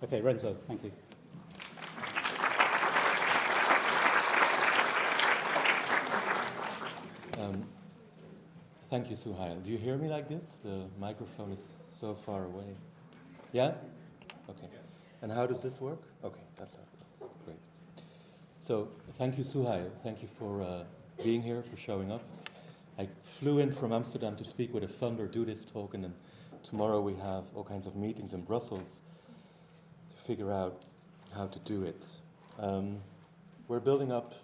Okay, Renzo, thank you. Thank you, Suhail. Do you hear me like this? The microphone is so far away. Yeah? Okay. And how does this work? Okay, that's how it works. Great. So, thank you, Suhail. Thank you for being here, for showing up. I flew in from Amsterdam to speak with a funder, do this talk, and then tomorrow we have all kinds of meetings in Brussels to figure out how to do it. We're building up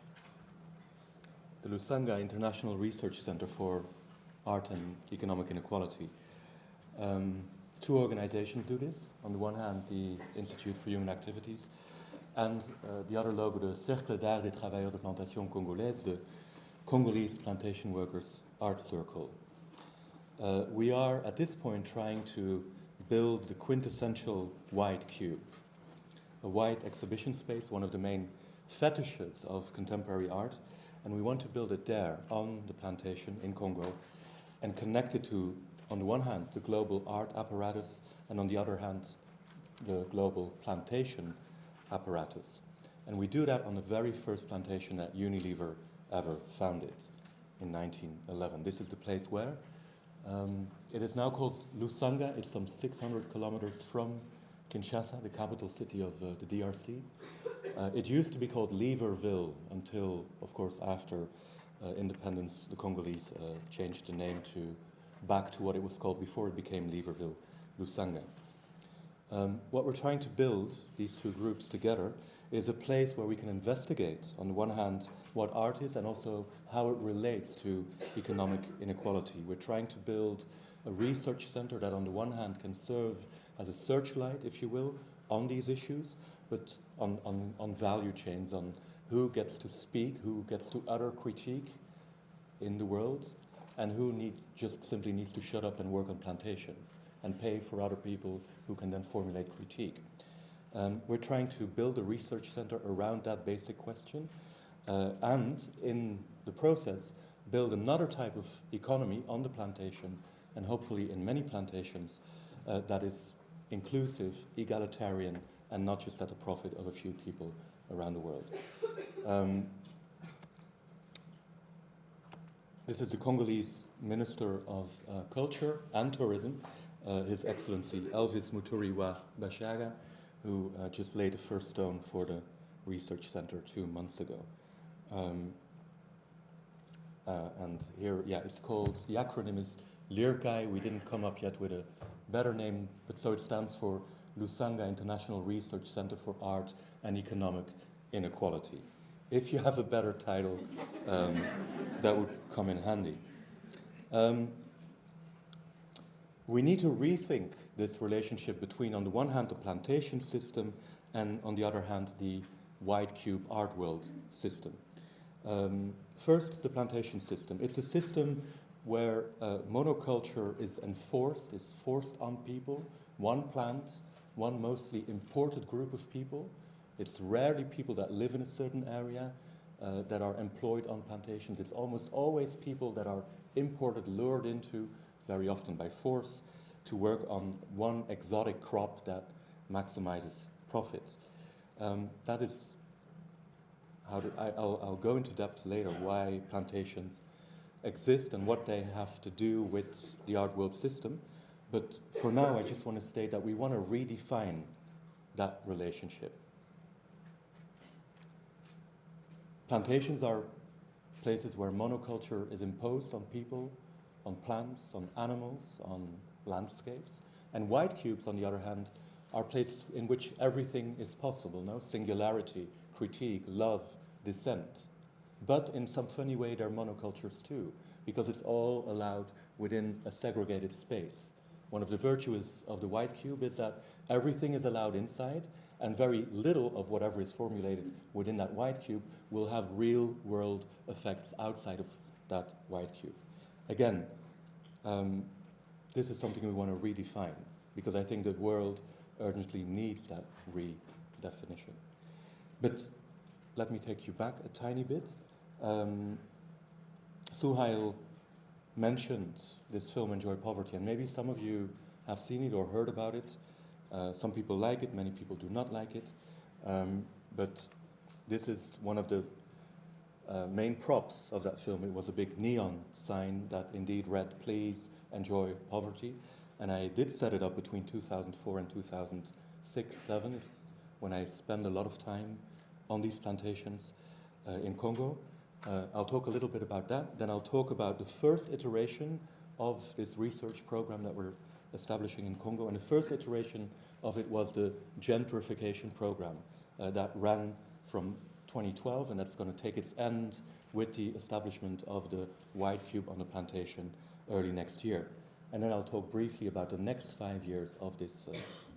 the Lusanga International Research Centre for Art and Economic Inequality. Two organizations do this. On the one hand, the Institute for Human Activities, and the other logo, the Cercle d'Art des Travailleurs de Plantation Congolaises, the Congolese plantation workers' art circle. We are, at this point, trying to build the quintessential white cube, a white exhibition space, one of the main fetishes of contemporary art, and we want to build it there, on the plantation in Congo, and connect it to, on the one hand, the global art apparatus, and on the other hand, the global plantation apparatus. And we do that on the very first plantation that Unilever ever founded in 1911. This is the place where it is now called Lusanga. It's some 600 kilometers from Kinshasa, the capital city of the DRC. It used to be called Leverville until, of course, after independence, the Congolese changed the name back to what it was called before it became Leverville, Lusanga. What we're trying to build, these two groups together, is a place where we can investigate, on the one hand, what art is and also how it relates to economic inequality. We're trying to build a research center that, on the one hand, can serve as a searchlight, if you will, on these issues, but on value chains, on who gets to speak, who gets to utter critique in the world, and who just simply needs to shut up and work on plantations and pay for other people who can then formulate critique. We're trying to build a research center around that basic question, and in the process, build another type of economy on the plantation, and hopefully in many plantations, that is inclusive, egalitarian, and not just at the profit of a few people around the world. This is the Congolese Minister of Culture and Tourism, His Excellency Elvis Muturiwa Bashaga, who just laid the first stone for the research center 2 months ago. And here, it's called, the acronym is LIRCAEI. We didn't come up yet with a better name, but so it stands for Lusanga International Research Centre for Art and Economic Inequality. If you have a better title, that would come in handy. We need to rethink this relationship between, on the one hand, the plantation system, and on the other hand, the white cube art world system. First, the plantation system. It's a system where monoculture is enforced, is forced on people, one plant, one mostly imported group of people. It's rarely people that live in a certain area that are employed on plantations. It's almost always people that are imported, lured into, very often by force, to work on one exotic crop that maximizes profit. That is I'll go into depth later why plantations exist and what they have to do with the art world system. But for now, I just want to state that we want to redefine that relationship. Plantations are places where monoculture is imposed on people, on plants, on animals, on landscapes. And white cubes, on the other hand, are places in which everything is possible, no? Singularity, critique, love, dissent. But in some funny way, they're monocultures too, because it's all allowed within a segregated space. One of the virtues of the white cube is that everything is allowed inside, and very little of whatever is formulated within that white cube will have real world effects outside of that white cube. Again, this is something we want to redefine, because I think the world urgently needs that redefinition. But let me take you back a tiny bit. Suhail mentioned this film, Enjoy Poverty, and maybe some of you have seen it or heard about it. Some people like it, many people do not like it, but this is one of the main props of that film. It was a big neon sign that indeed read, "Please enjoy poverty." And I did set it up between 2004 and 2006-07. It's when I spend a lot of time on these plantations in Congo. I'll talk a little bit about that. Then I'll talk about the first iteration of this research program that we're establishing in Congo. And the first iteration of it was the Gentrification Program that ran from 2012, and that's going to take its end with the establishment of the White Cube on the plantation early next year. And then I'll talk briefly about the next 5 years of this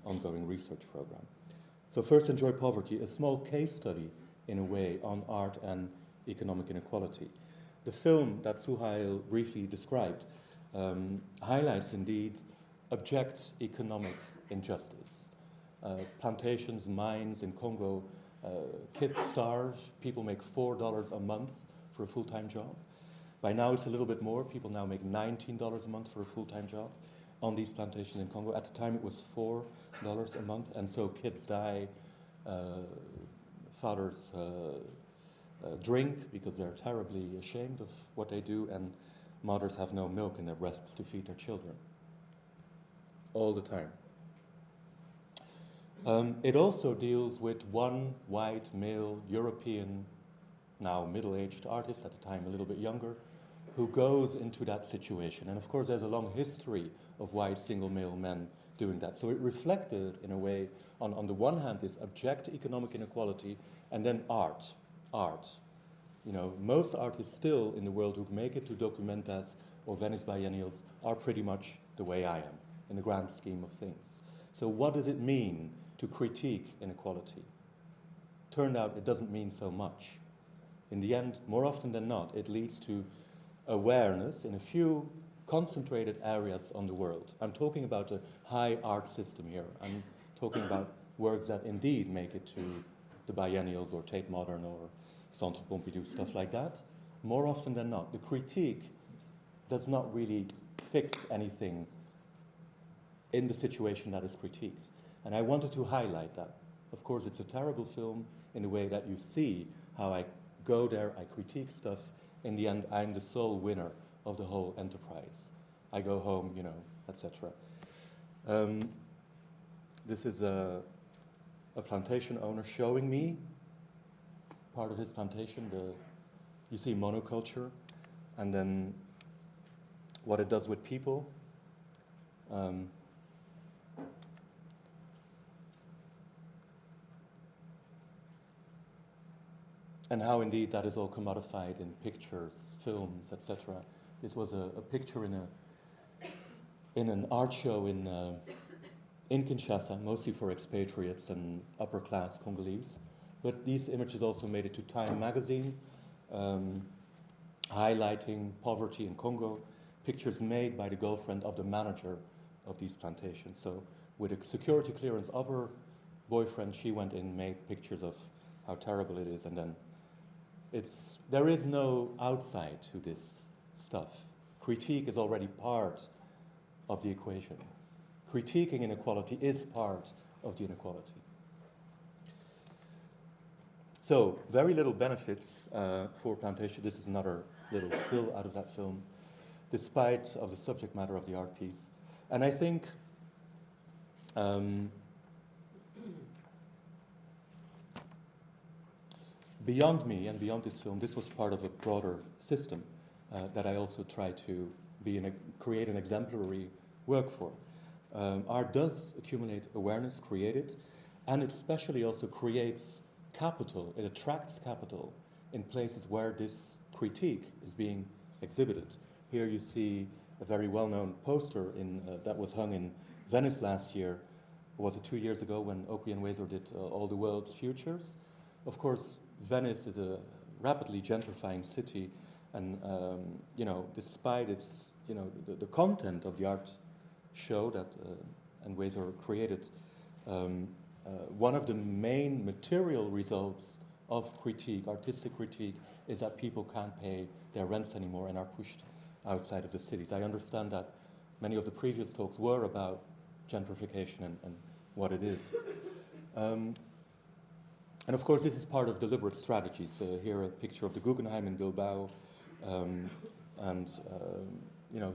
ongoing research program. So first, Enjoy Poverty, a small case study, in a way, on art and economic inequality. The film that Suhail briefly described highlights, indeed, abject economic injustice. Plantations, mines in Congo, kids starve, people make $4 a month for a full-time job. By now it's a little bit more. People now make $19 a month for a full-time job on these plantations in Congo. At the time it was $4 a month, and so kids die, fathers drink because they're terribly ashamed of what they do, and mothers have no milk in their breasts to feed their children. All the time. It also deals with one white male European, now middle-aged artist, at the time a little bit younger, who goes into that situation. And of course there's a long history of white single male men doing that. So it reflected, in a way, on the one hand, this abject economic inequality, and then art. You know, most artists still in the world who make it to Documentas or Venice Biennials are pretty much the way I am, in the grand scheme of things. So what does it mean to critique inequality? Turned out it doesn't mean so much. In the end, more often than not, it leads to awareness in a few concentrated areas on the world. I'm talking about a high art system here. I'm talking about works that indeed make it to the biennials or Tate Modern or Centre Pompidou, stuff like that. More often than not, the critique does not really fix anything in the situation that is critiqued. And I wanted to highlight that. Of course, it's a terrible film in the way that you see how I go there, I critique stuff. In the end, I'm the sole winner of the whole enterprise. I go home, you know, etc. This is a plantation owner showing me part of his plantation. You see monoculture, and then what it does with people. And how indeed that is all commodified in pictures, films, etc. This was a picture in an art show in Kinshasa, mostly for expatriates and upper class Congolese. But these images also made it to Time magazine, highlighting poverty in Congo, pictures made by the girlfriend of the manager of these plantations. So with a security clearance of her boyfriend, she went in, made pictures of how terrible it is, and then there is no outside to this stuff. Critique is already part of the equation. Critiquing inequality is part of the inequality. So, very little benefits for plantation. This is another little still out of that film, despite of the subject matter of the art piece. And I think beyond me and beyond this film, this was part of a broader system that I also try to create an exemplary work for. Art does accumulate awareness, create it, and it especially also creates capital. It attracts capital in places where this critique is being exhibited. Here you see a very well-known poster that was hung in Venice last year. Was it 2 years ago when Oki and Weser did All the World's Futures? Of course, Venice is a rapidly gentrifying city, and despite its the content of the art show that and Weser created, one of the main material results of critique, artistic critique, is that people can't pay their rents anymore and are pushed outside of the cities. I understand that many of the previous talks were about gentrification and what it is. And of course, this is part of deliberate strategy. So here a picture of the Guggenheim in Bilbao, and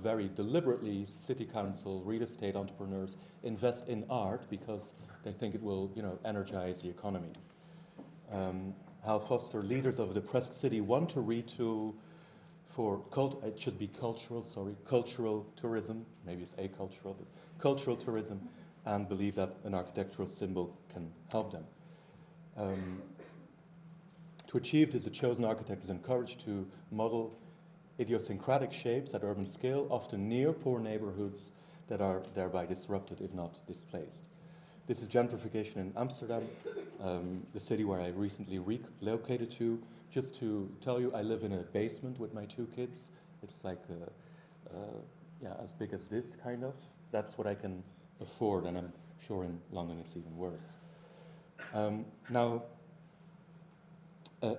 very deliberately, city council, real estate entrepreneurs invest in art because they think it will, energize the economy. Hal Foster, leaders of a depressed city want to retool for cultural tourism, maybe it's acultural, but cultural tourism, and believe that an architectural symbol can help them. To achieve this, a chosen architect is encouraged to model idiosyncratic shapes at urban scale, often near poor neighborhoods that are thereby disrupted, if not displaced. This is gentrification in Amsterdam, the city where I recently relocated to. Just to tell you, I live in a basement with my 2 kids. It's like, as big as this, kind of. That's what I can afford, and I'm sure in London it's even worse. Now,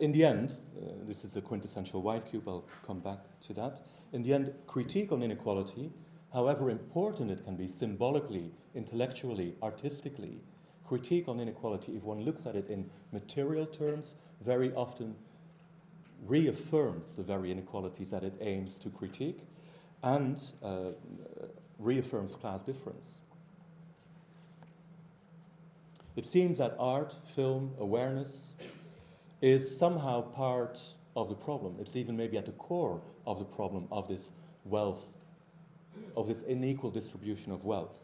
in the end, this is a quintessential white cube, I'll come back to that. In the end, critique on inequality, however important it can be symbolically, intellectually, artistically, critique on inequality, if one looks at it in material terms, very often reaffirms the very inequalities that it aims to critique and reaffirms class difference. It seems that art, film, awareness is somehow part of the problem. It's even maybe at the core of the problem of this wealth, of this unequal distribution of wealth.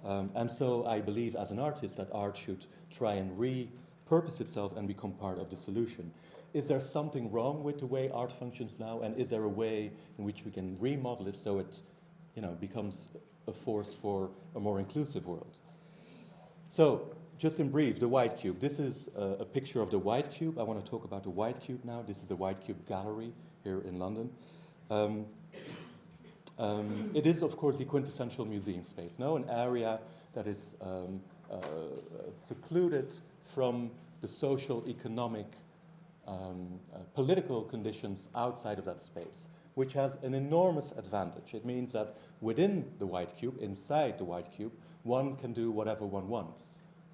And so I believe as an artist that art should try and repurpose itself and become part of the solution. Is there something wrong with the way art functions now, and is there a way in which we can remodel it so it becomes a force for a more inclusive world? So, just in brief, the White Cube. This is a picture of the White Cube. I want to talk about the White Cube now. This is the White Cube Gallery here in London. It is, of course, the quintessential museum space, an area that is secluded from the social, economic, political conditions outside of that space, which has an enormous advantage. It means that within the White Cube, inside the White Cube, one can do whatever one wants.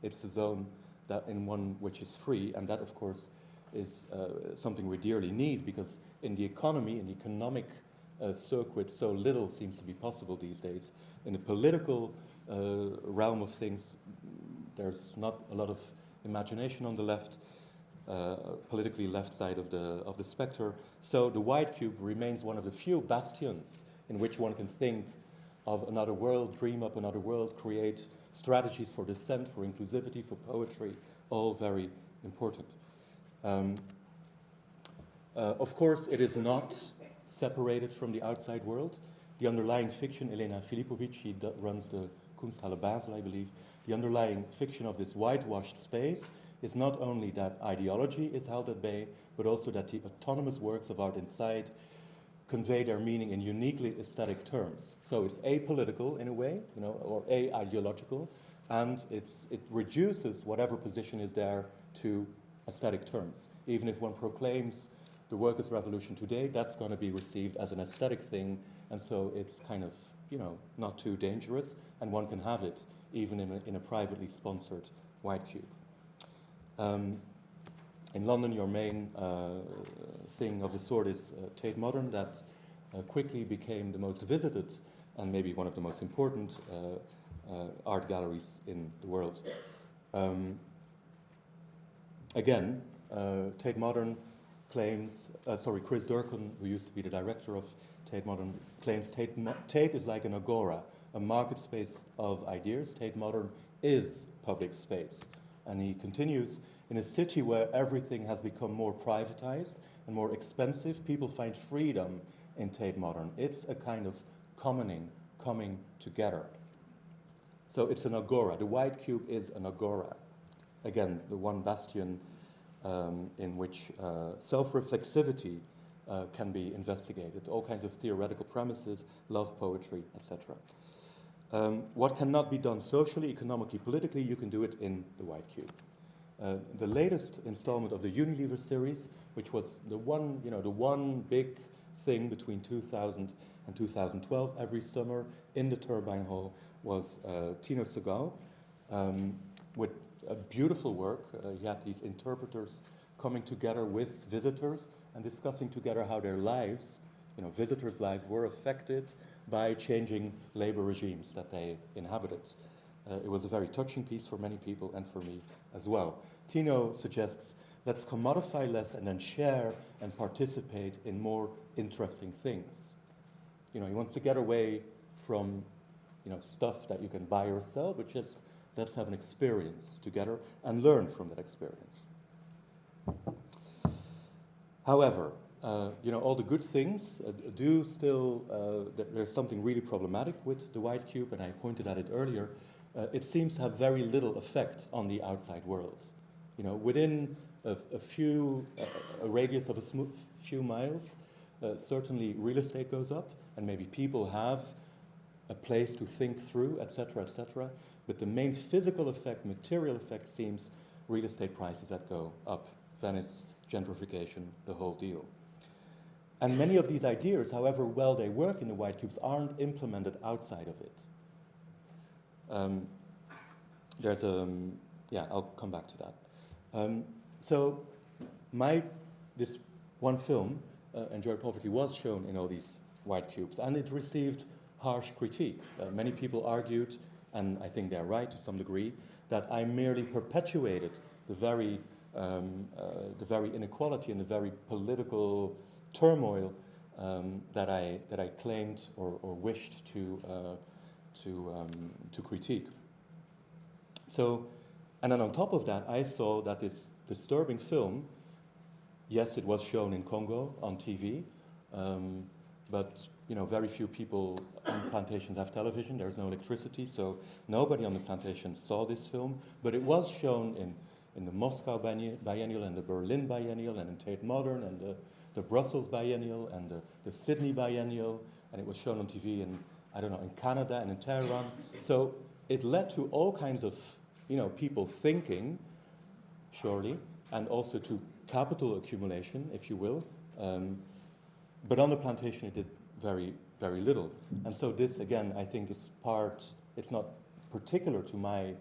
It's a zone that in one which is free, and that, of course, is something we dearly need, because in the economy, in the economic circuit, so little seems to be possible these days. In the political realm of things, there's not a lot of imagination on the left, politically left side of the spectre. So the White Cube remains one of the few bastions in which one can think of another world, dream up another world, create strategies for dissent, for inclusivity, for poetry, all very important. Of course, it is not separated from the outside world. The underlying fiction, Elena Filipovic, she runs the Kunsthalle Basel, I believe. The underlying fiction of this whitewashed space is not only that ideology is held at bay, but also that the autonomous works of art inside convey their meaning in uniquely aesthetic terms. So it's apolitical in a way, or a-ideological, and it reduces whatever position is there to aesthetic terms. Even if one proclaims the workers' revolution today, that's going to be received as an aesthetic thing, and so it's kind of, not too dangerous, and one can have it even in a privately sponsored White Cube. In London, your main thing of the sort is Tate Modern, that quickly became the most visited and maybe one of the most important art galleries in the world. Again, Tate Modern claims, Chris Durkin, who used to be the director of Tate Modern, claims Tate is like an agora, a market space of ideas. Tate Modern is public space. And he continues, in a city where everything has become more privatized and more expensive, people find freedom in Tate Modern. It's a kind of coming together. So it's an agora. The White Cube is an agora. Again, the one bastion in which self-reflexivity can be investigated, all kinds of theoretical premises, love, poetry, etc. What cannot be done socially, economically, politically, you can do it in the White Cube. The latest installment of the Unilever Series, which was the one big thing between 2000 and 2012, every summer in the Turbine Hall was Tino Segal, with a beautiful work. He had these interpreters coming together with visitors and discussing together how their lives, visitors' lives, were affected by changing labor regimes that they inhabited. It was a very touching piece for many people and for me as well. Tino suggests, let's commodify less and then share and participate in more interesting things. He wants to get away from, stuff that you can buy or sell, but just let's have an experience together and learn from that experience. However, all the good things do still, there's something really problematic with the white cube, and I pointed at it earlier. It seems to have very little effect on the outside world. Within a radius of a few miles, certainly real estate goes up, and maybe people have a place to think through, etc., etc. But the main physical effect, material effect, seems real estate prices that go up. Venice, gentrification, the whole deal. And many of these ideas, however well they work in the white cubes, aren't implemented outside of it. I'll come back to that. So this one film, Enjoy Poverty, was shown in all these white cubes, and it received harsh critique. Many people argued, and I think they're right to some degree, that I merely perpetuated the very inequality and the very political turmoil that I claimed or wished to critique. So, and then on top of that, I saw that this disturbing film, yes, it was shown in Congo on TV, but very few people on plantations have television. There's no electricity, so nobody on the plantation saw this film. But it was shown in the Moscow Biennial and the Berlin Biennial and in Tate Modern and the Brussels Biennial and the Sydney Biennial, and it was shown on TV in Canada and in Tehran. So it led to all kinds of, people thinking, surely, and also to capital accumulation, if you will. But on the plantation, it did very, very little. And so this, again, I think is it's not particular to my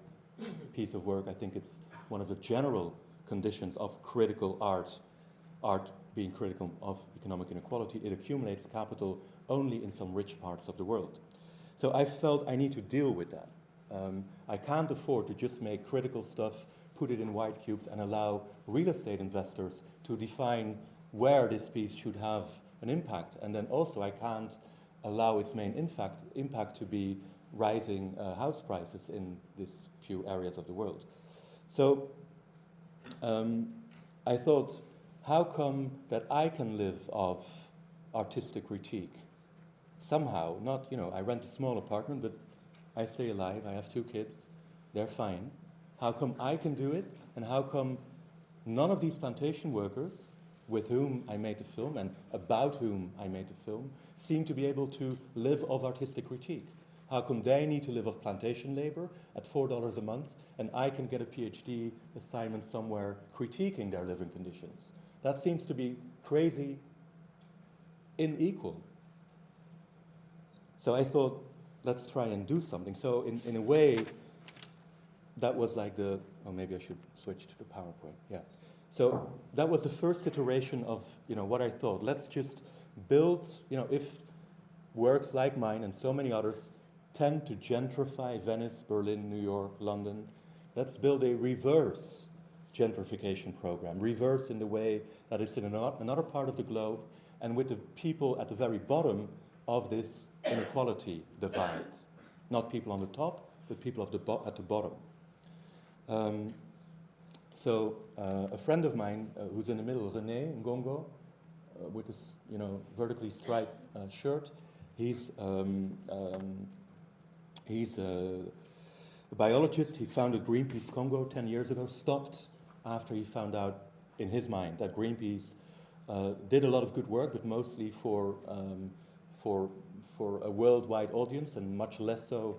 piece of work. I think it's one of the general conditions of critical art being critical of economic inequality. It accumulates capital only in some rich parts of the world. So I felt I need to deal with that. I can't afford to just make critical stuff, put it in white cubes, and allow real estate investors to define where this piece should have an impact. And then also I can't allow its main impact to be rising house prices in these few areas of the world. So I thought, how come that I can live off artistic critique? Somehow, not, I rent a small apartment, but I stay alive, I have 2 kids, they're fine. How come I can do it, and how come none of these plantation workers with whom I made the film and about whom I made the film seem to be able to live off artistic critique? How come they need to live off plantation labor at $4 a month, and I can get a PhD assignment somewhere critiquing their living conditions? That seems to be crazy unequal. So I thought, let's try and do something. So in a way, that was like maybe I should switch to the PowerPoint, yeah. So that was the first iteration of, what I thought. Let's just build, if works like mine and so many others tend to gentrify Venice, Berlin, New York, London, let's build a reverse gentrification program. Reverse in the way that it's in another part of the globe and with the people at the very bottom of this inequality divide. Not people on the top, but people at the bottom. So a friend of mine who's in the middle, René Ngongo, with this vertically striped shirt, he's a biologist. He founded Greenpeace Congo 10 years ago, stopped after he found out, in his mind, that Greenpeace did a lot of good work, but mostly for a worldwide audience, and much less so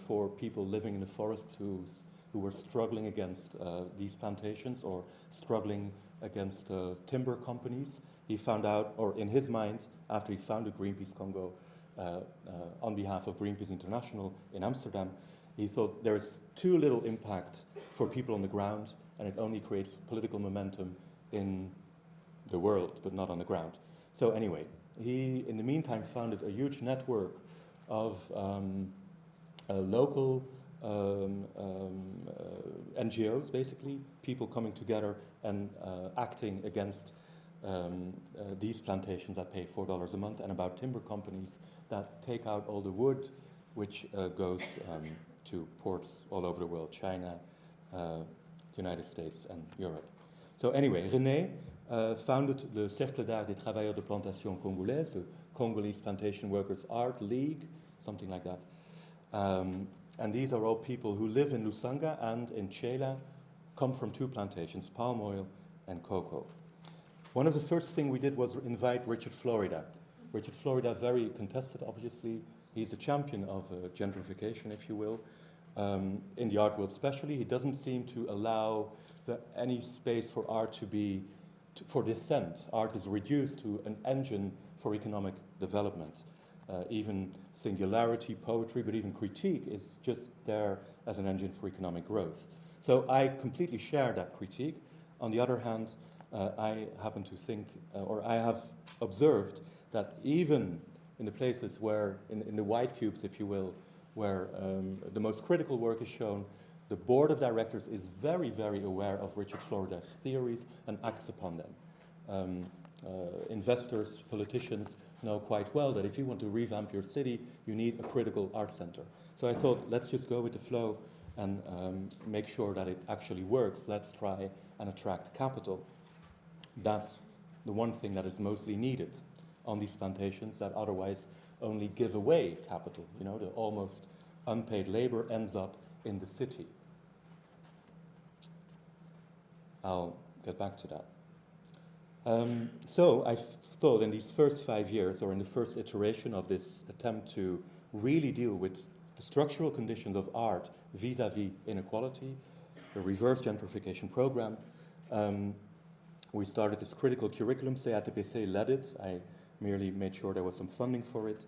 for people living in the forests who were struggling against these plantations or struggling against timber companies. He found out, or in his mind, after he founded Greenpeace Congo on behalf of Greenpeace International in Amsterdam, He thought there's too little impact for people on the ground, and it only creates political momentum in the world, but not on the ground. So anyway, he, in the meantime, founded a huge network of local NGOs, basically, people coming together and acting against these plantations that pay $4 a month, and about timber companies that take out all the wood, which goes to ports all over the world, China, United States, and Europe. So anyway, René founded the Cercle des Travailleurs de Plantation Congolaises, the Congolese Plantation Workers Art League, something like that. And these are all people who live in Lusanga and in Chela, come from two plantations, palm oil and cocoa. One of the first things we did was invite Richard Florida. Richard Florida, very contested, obviously. He's a champion of gentrification, if you will, in the art world especially. He doesn't seem to allow any space for art to be, for dissent. Art is reduced to an engine for economic development. Even singularity, poetry, but even critique is just there as an engine for economic growth. So I completely share that critique. On the other hand, I happen to think, or I have observed that even in the places where, in the white cubes, if you will, where the most critical work is shown, the board of directors is very, very aware of Richard Florida's theories and acts upon them. Investors, politicians know quite well that if you want to revamp your city, you need a critical art center. So I thought, let's just go with the flow and make sure that it actually works. Let's try and attract capital. That's the one thing that is mostly needed on these plantations that otherwise only give away capital. You know, the almost unpaid labor ends up in the city. I'll get back to that. So I thought in these first 5 years, or in the first iteration of this attempt to really deal with the structural conditions of art vis-à-vis inequality, the reverse gentrification program, we started this critical curriculum. CATPC led it. I merely made sure there was some funding for it.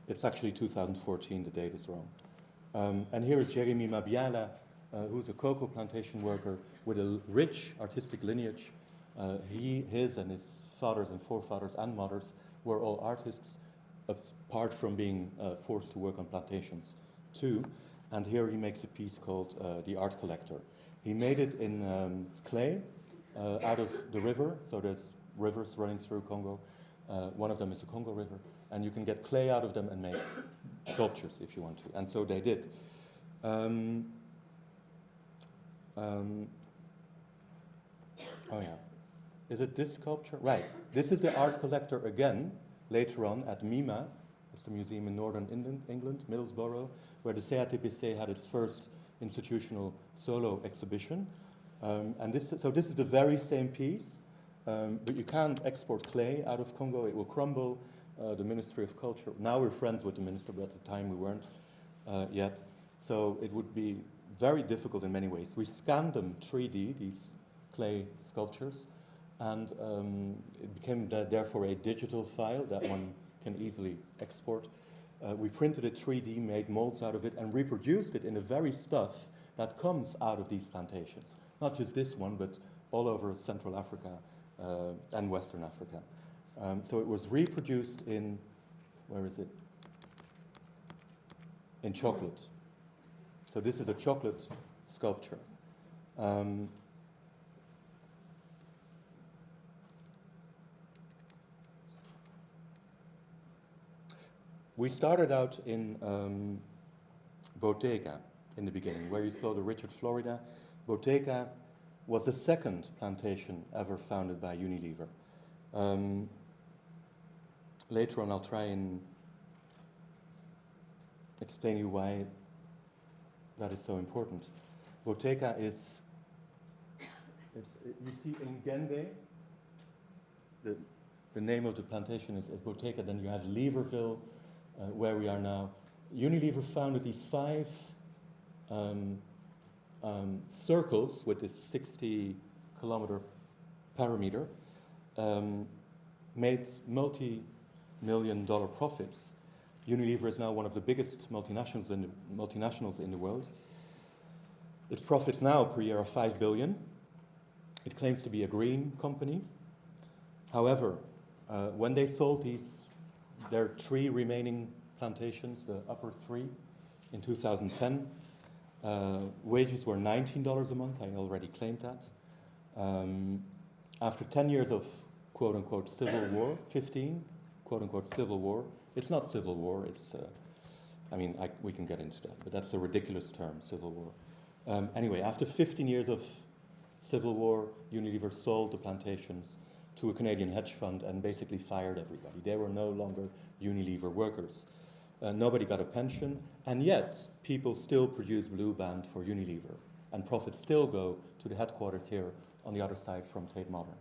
It's actually 2014, the date is wrong. And here is Jeremy Mabiala, who's a cocoa plantation worker with a rich artistic lineage. His and his fathers and forefathers and mothers were all artists, apart from being forced to work on plantations too. And here he makes a piece called The Art Collector. He made it in clay out of the river, so there's rivers running through Congo. One of them is the Congo River, and you can get clay out of them and make sculptures if you want to, and so they did. Oh yeah, is it this sculpture? Right, this is the Art Collector again, later on at MIMA. It's a museum in northern England, Middlesbrough, where the CATPC had its first institutional solo exhibition. And this is the very same piece, but you can't export clay out of Congo, it will crumble. The Ministry of Culture, now we're friends with the minister, but at the time we weren't yet. So it would be very difficult in many ways. We scanned them 3D, these clay sculptures, and it became therefore a digital file that one can easily export. We printed it 3D, made molds out of it, and reproduced it in the very stuff that comes out of these plantations. Not just this one, but all over Central Africa and Western Africa. So it was reproduced in, where is it? In chocolate. So this is a chocolate sculpture. We started out in Bottega in the beginning, where you saw the Richard Florida. Bottega was the second plantation ever founded by Unilever. Later on, I'll try and explain you why that is so important. Bottega is, you see in Gende, the name of the plantation is Bottega, then you have Leverville, where we are now. Unilever founded these 5 circles with this 60-kilometer perimeter, made multi-million-dollar profits, Unilever is now one of the biggest multinationals in the world. Its profits now per year are 5 billion. It claims to be a green company. However, when they sold their 3 remaining plantations, the upper 3, in 2010, wages were $19 a month. I already claimed that. After 10 years of quote-unquote civil war, 15 quote-unquote civil war, it's not civil war, it's, we can get into that, but that's a ridiculous term, civil war. Anyway, after 15 years of civil war, Unilever sold the plantations to a Canadian hedge fund and basically fired everybody. They were no longer Unilever workers. Nobody got a pension, and yet people still produce Blue Band for Unilever, and profits still go to the headquarters here on the other side from Tate Modern.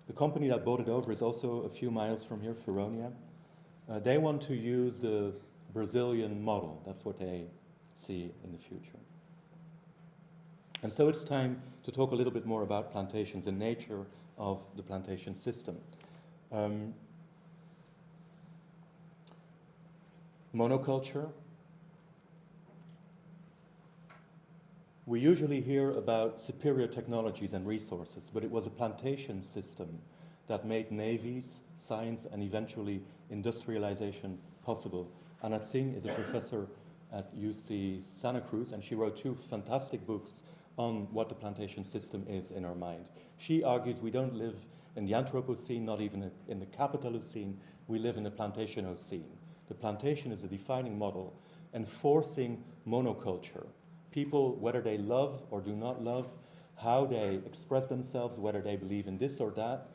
The company that bought it over is also a few miles from here, Feronia. They want to use the Brazilian model. That's what they see in the future. And so it's time to talk a little bit more about plantations and nature of the plantation system. Monoculture. We usually hear about superior technologies and resources, but it was a plantation system that made navies, science, and eventually industrialization possible. Anna Singh is a professor at UC Santa Cruz, and she wrote 2 fantastic books on what the plantation system is in our mind. She argues we don't live in the Anthropocene, not even in the Capitalocene, we live in the Plantationocene. The plantation is a defining model enforcing monoculture. People, whether they love or do not love, how they express themselves, whether they believe in this or that,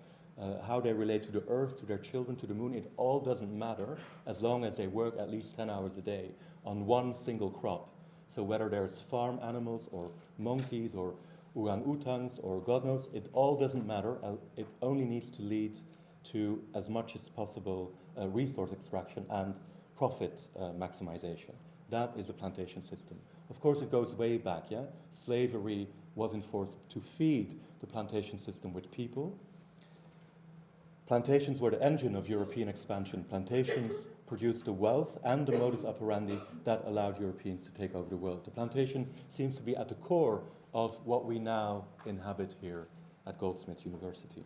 how they relate to the earth, to their children, to the moon, it all doesn't matter as long as they work at least 10 hours a day on one single crop. So whether there's farm animals or monkeys or orang-utans or God knows, it all doesn't matter. It only needs to lead to as much as possible resource extraction and profit maximization. That is a plantation system. Of course, it goes way back, yeah? Slavery was enforced to feed the plantation system with people. Plantations were the engine of European expansion. Plantations produced the wealth and the modus operandi that allowed Europeans to take over the world. The plantation seems to be at the core of what we now inhabit here at Goldsmith University.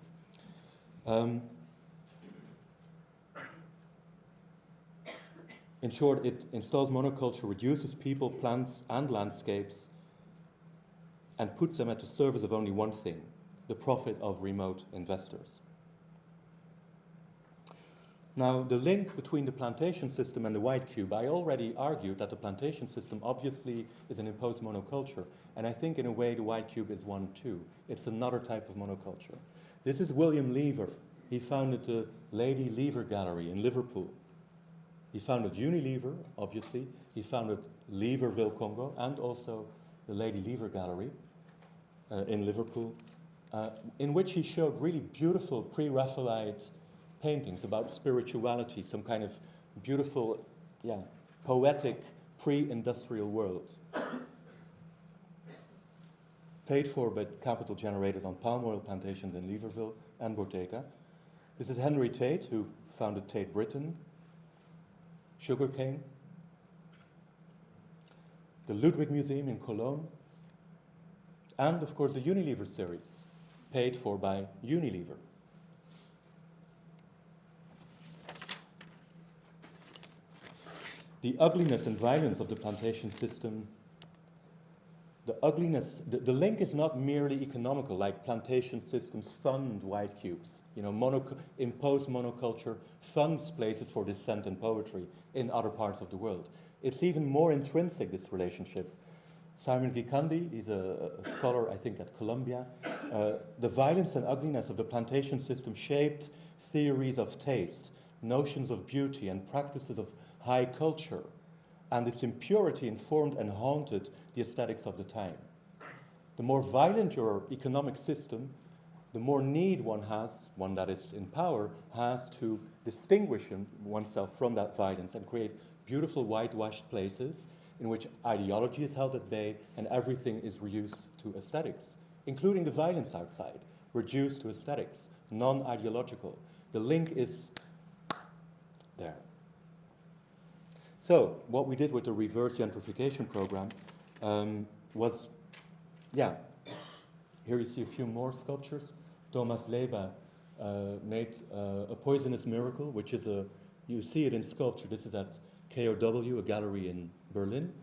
In short, it installs monoculture, reduces people, plants, and landscapes, and puts them at the service of only one thing, the profit of remote investors. Now, the link between the plantation system and the white cube, I already argued that the plantation system obviously is an imposed monoculture, and I think in a way the white cube is one too. It's another type of monoculture. This is William Lever. He founded the Lady Lever Gallery in Liverpool. He founded Unilever, obviously. He founded Leverville, Congo, and also the Lady Lever Gallery in Liverpool, in which he showed really beautiful pre-Raphaelite paintings about spirituality, some kind of beautiful, poetic pre-industrial world. Paid for but capital generated on palm oil plantations in Leverville and Bottega. This is Henry Tate, who founded Tate Britain, sugarcane, the Ludwig Museum in Cologne, and of course the Unilever Series, paid for by Unilever. The ugliness and violence of the plantation system, the link is not merely economical, like plantation systems fund white cubes. You know, imposed monoculture funds places for dissent and poetry in other parts of the world. It's even more intrinsic, this relationship. Simon Gikandi, he's a scholar, I think, at Columbia. The violence and ugliness of the plantation system shaped theories of taste, notions of beauty, and practices of high culture, and its impurity informed and haunted the aesthetics of the time. The more violent your economic system, the more need one that is in power, has to distinguish oneself from that violence and create beautiful whitewashed places in which ideology is held at bay and everything is reduced to aesthetics, including the violence outside, reduced to aesthetics, non-ideological. The link is there. So what we did with the reverse gentrification program was, yeah, here you see a few more sculptures. Thomas Leba made a poisonous miracle, which is you see it in sculpture. This is at KOW, a gallery in Berlin.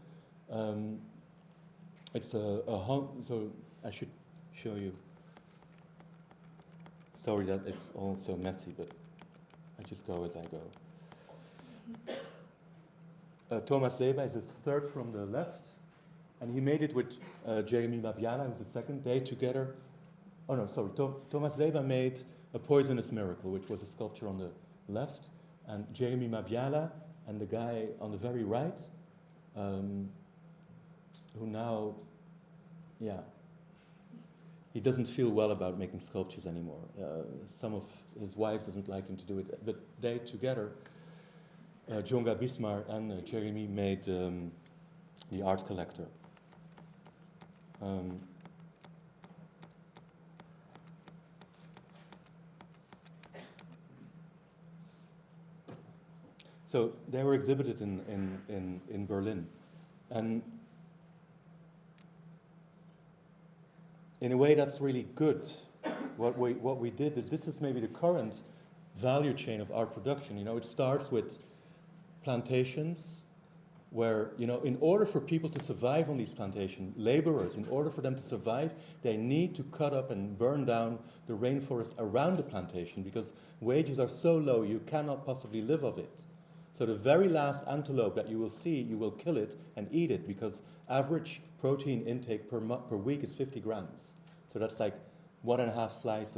It's so I should show you. Sorry that it's all so messy, but I just go as I go. Thomas Leba is the third from the left, and he made it with Jeremy Mabiala, who's the second. They together, oh no, sorry, Thomas Leba made a poisonous miracle, which was a sculpture on the left, and Jeremy Mabiala and the guy on the very right, who now, yeah, he doesn't feel well about making sculptures anymore. Some of his wife doesn't like him to do it, but they together, Jonga Bismar and Jeremy made the art collector. So they were exhibited in Berlin, and in a way that's really good. What we did is, this is maybe the current value chain of art production. You know, it starts with plantations, where, you know, in order for people to survive on these plantations, laborers, in order for them to survive, they need to cut up and burn down the rainforest around the plantation, because wages are so low you cannot possibly live of it. So the very last antelope that you will see, you will kill it and eat it, because average protein intake per week is 50 grams. So that's like 1.5 slice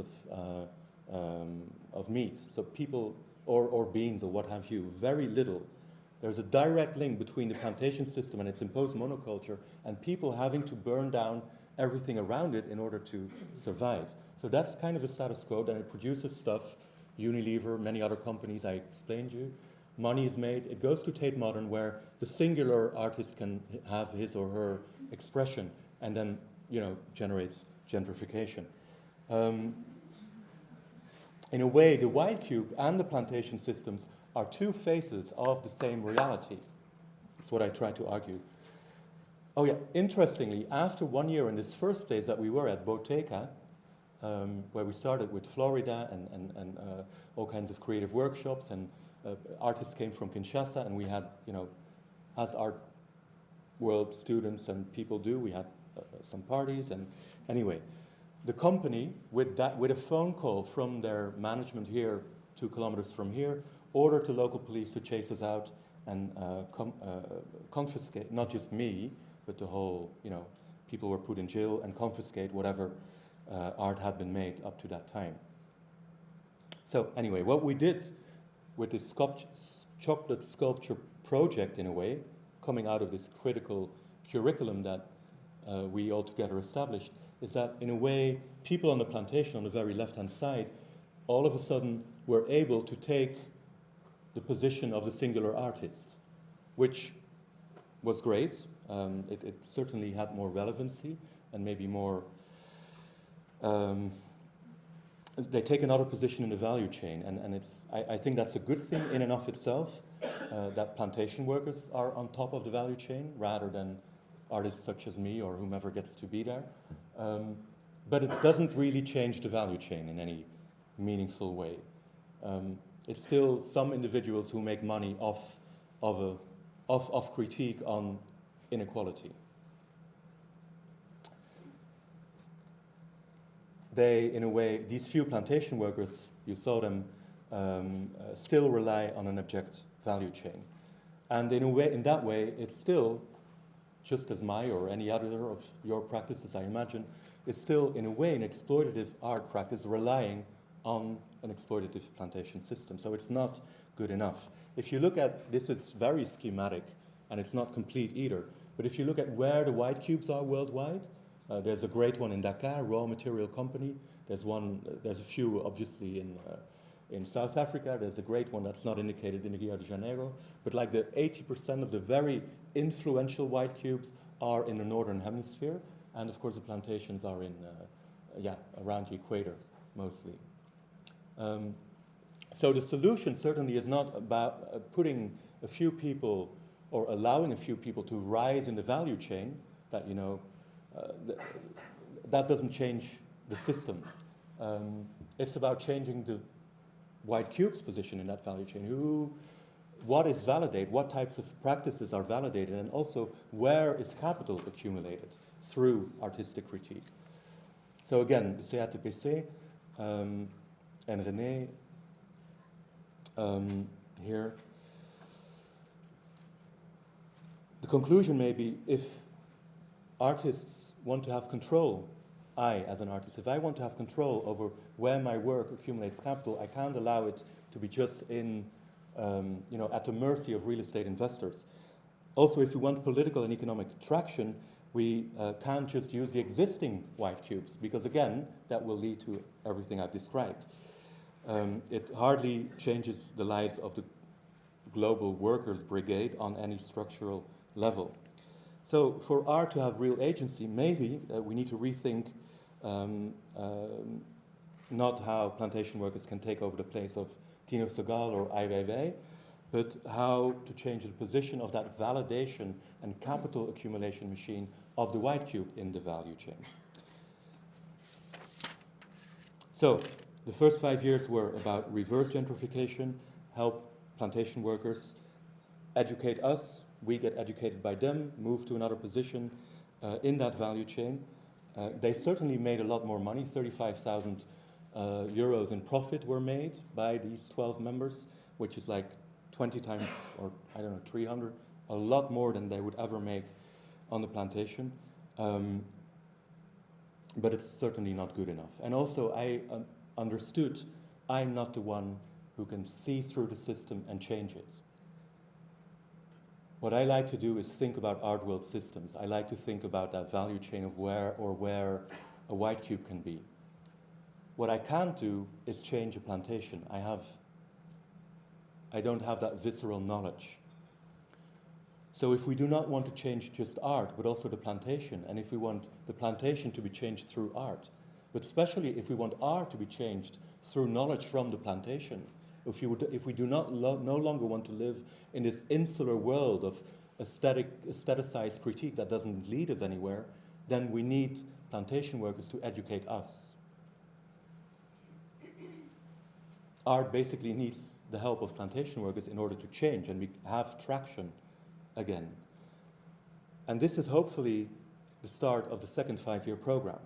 of meat. So people, or beans or what have you, very little. There's a direct link between the plantation system and its imposed monoculture and people having to burn down everything around it in order to survive. So that's kind of the status quo, and it produces stuff. Unilever, many other companies I explained to you. Money is made. It goes to Tate Modern, where the singular artist can have his or her expression, and then, you know, generates gentrification. In a way, the white cube and the plantation systems are two faces of the same reality. That's what I try to argue. Oh yeah, interestingly, after 1 year in this first place that we were at, Boteca, where we started with Florida and all kinds of creative workshops, and artists came from Kinshasa, and we had, you know, as art world students and people do, we had some parties, and anyway, the company, with a phone call from their management here, 2 kilometers from here, ordered the local police to chase us out and confiscate, not just me, but the whole, you know, people were put in jail, and confiscate whatever art had been made up to that time. So anyway, what we did with this chocolate sculpture project, in a way, coming out of this critical curriculum that we all together established, is that, in a way, people on the plantation on the very left-hand side all of a sudden were able to take the position of the singular artist, which was great. It certainly had more relevancy and maybe more... they take another position in the value chain, and I think that's a good thing in and of itself, that plantation workers are on top of the value chain rather than artists such as me or whomever gets to be there. But it doesn't really change the value chain in any meaningful way. It's still some individuals who make money off critique on inequality. They, in a way, these few plantation workers, you saw them, still rely on an abject value chain. And in a way, in that way, it's still, just as my or any other of your practices, I imagine, it's still, in a way, an exploitative art practice relying on an exploitative plantation system. So it's not good enough. If you look at, this is very schematic, and it's not complete either, but if you look at where the white cubes are worldwide, there's a great one in Dakar, Raw Material Company. There's a few, obviously, in South Africa. There's a great one that's not indicated in Rio de Janeiro. But like 80% of the very influential white cubes are in the Northern Hemisphere. and of course the plantations are in, around the equator mostly. So the solution certainly is not about putting a few people or allowing a few people to rise in the value chain. That that doesn't change the system. It's about changing the white cube's position in that value chain. What is validated? What types of practices are validated? And also, where is capital accumulated through artistic critique? So again, the CATPC and René here. The conclusion may be, if artists want to have control, I, as an artist, if I want to have control over where my work accumulates capital, I can't allow it to be just in, at the mercy of real estate investors. Also, if we want political and economic traction, we can't just use the existing white cubes, because again, that will lead to everything I've described. It hardly changes the lives of the global workers' brigade on any structural level. So for art to have real agency, maybe we need to rethink not how plantation workers can take over the place of Tino Segal or Ai Weiwei, but how to change the position of that validation and capital accumulation machine of the white cube in the value chain. So the first 5 years were about reverse gentrification, help plantation workers, educate us, we get educated by them, move to another position in that value chain. They certainly made a lot more money. 35,000 euros in profit were made by these 12 members, which is like 20 times, or I don't know, 300, a lot more than they would ever make on the plantation. But it's certainly not good enough. And also I understood I'm not the one who can see through the system and change it. What I like to do is think about art world systems. I like to think about that value chain of where a white cube can be. What I can't do is change a plantation. I don't have that visceral knowledge. So if we do not want to change just art, but also the plantation, and if we want the plantation to be changed through art, but especially if we want art to be changed through knowledge from the plantation, if we do not no longer want to live in this insular world of aestheticized critique that doesn't lead us anywhere, then we need plantation workers to educate us. Art basically needs the help of plantation workers in order to change and we have traction again. And this is hopefully the start of the second 5-year program.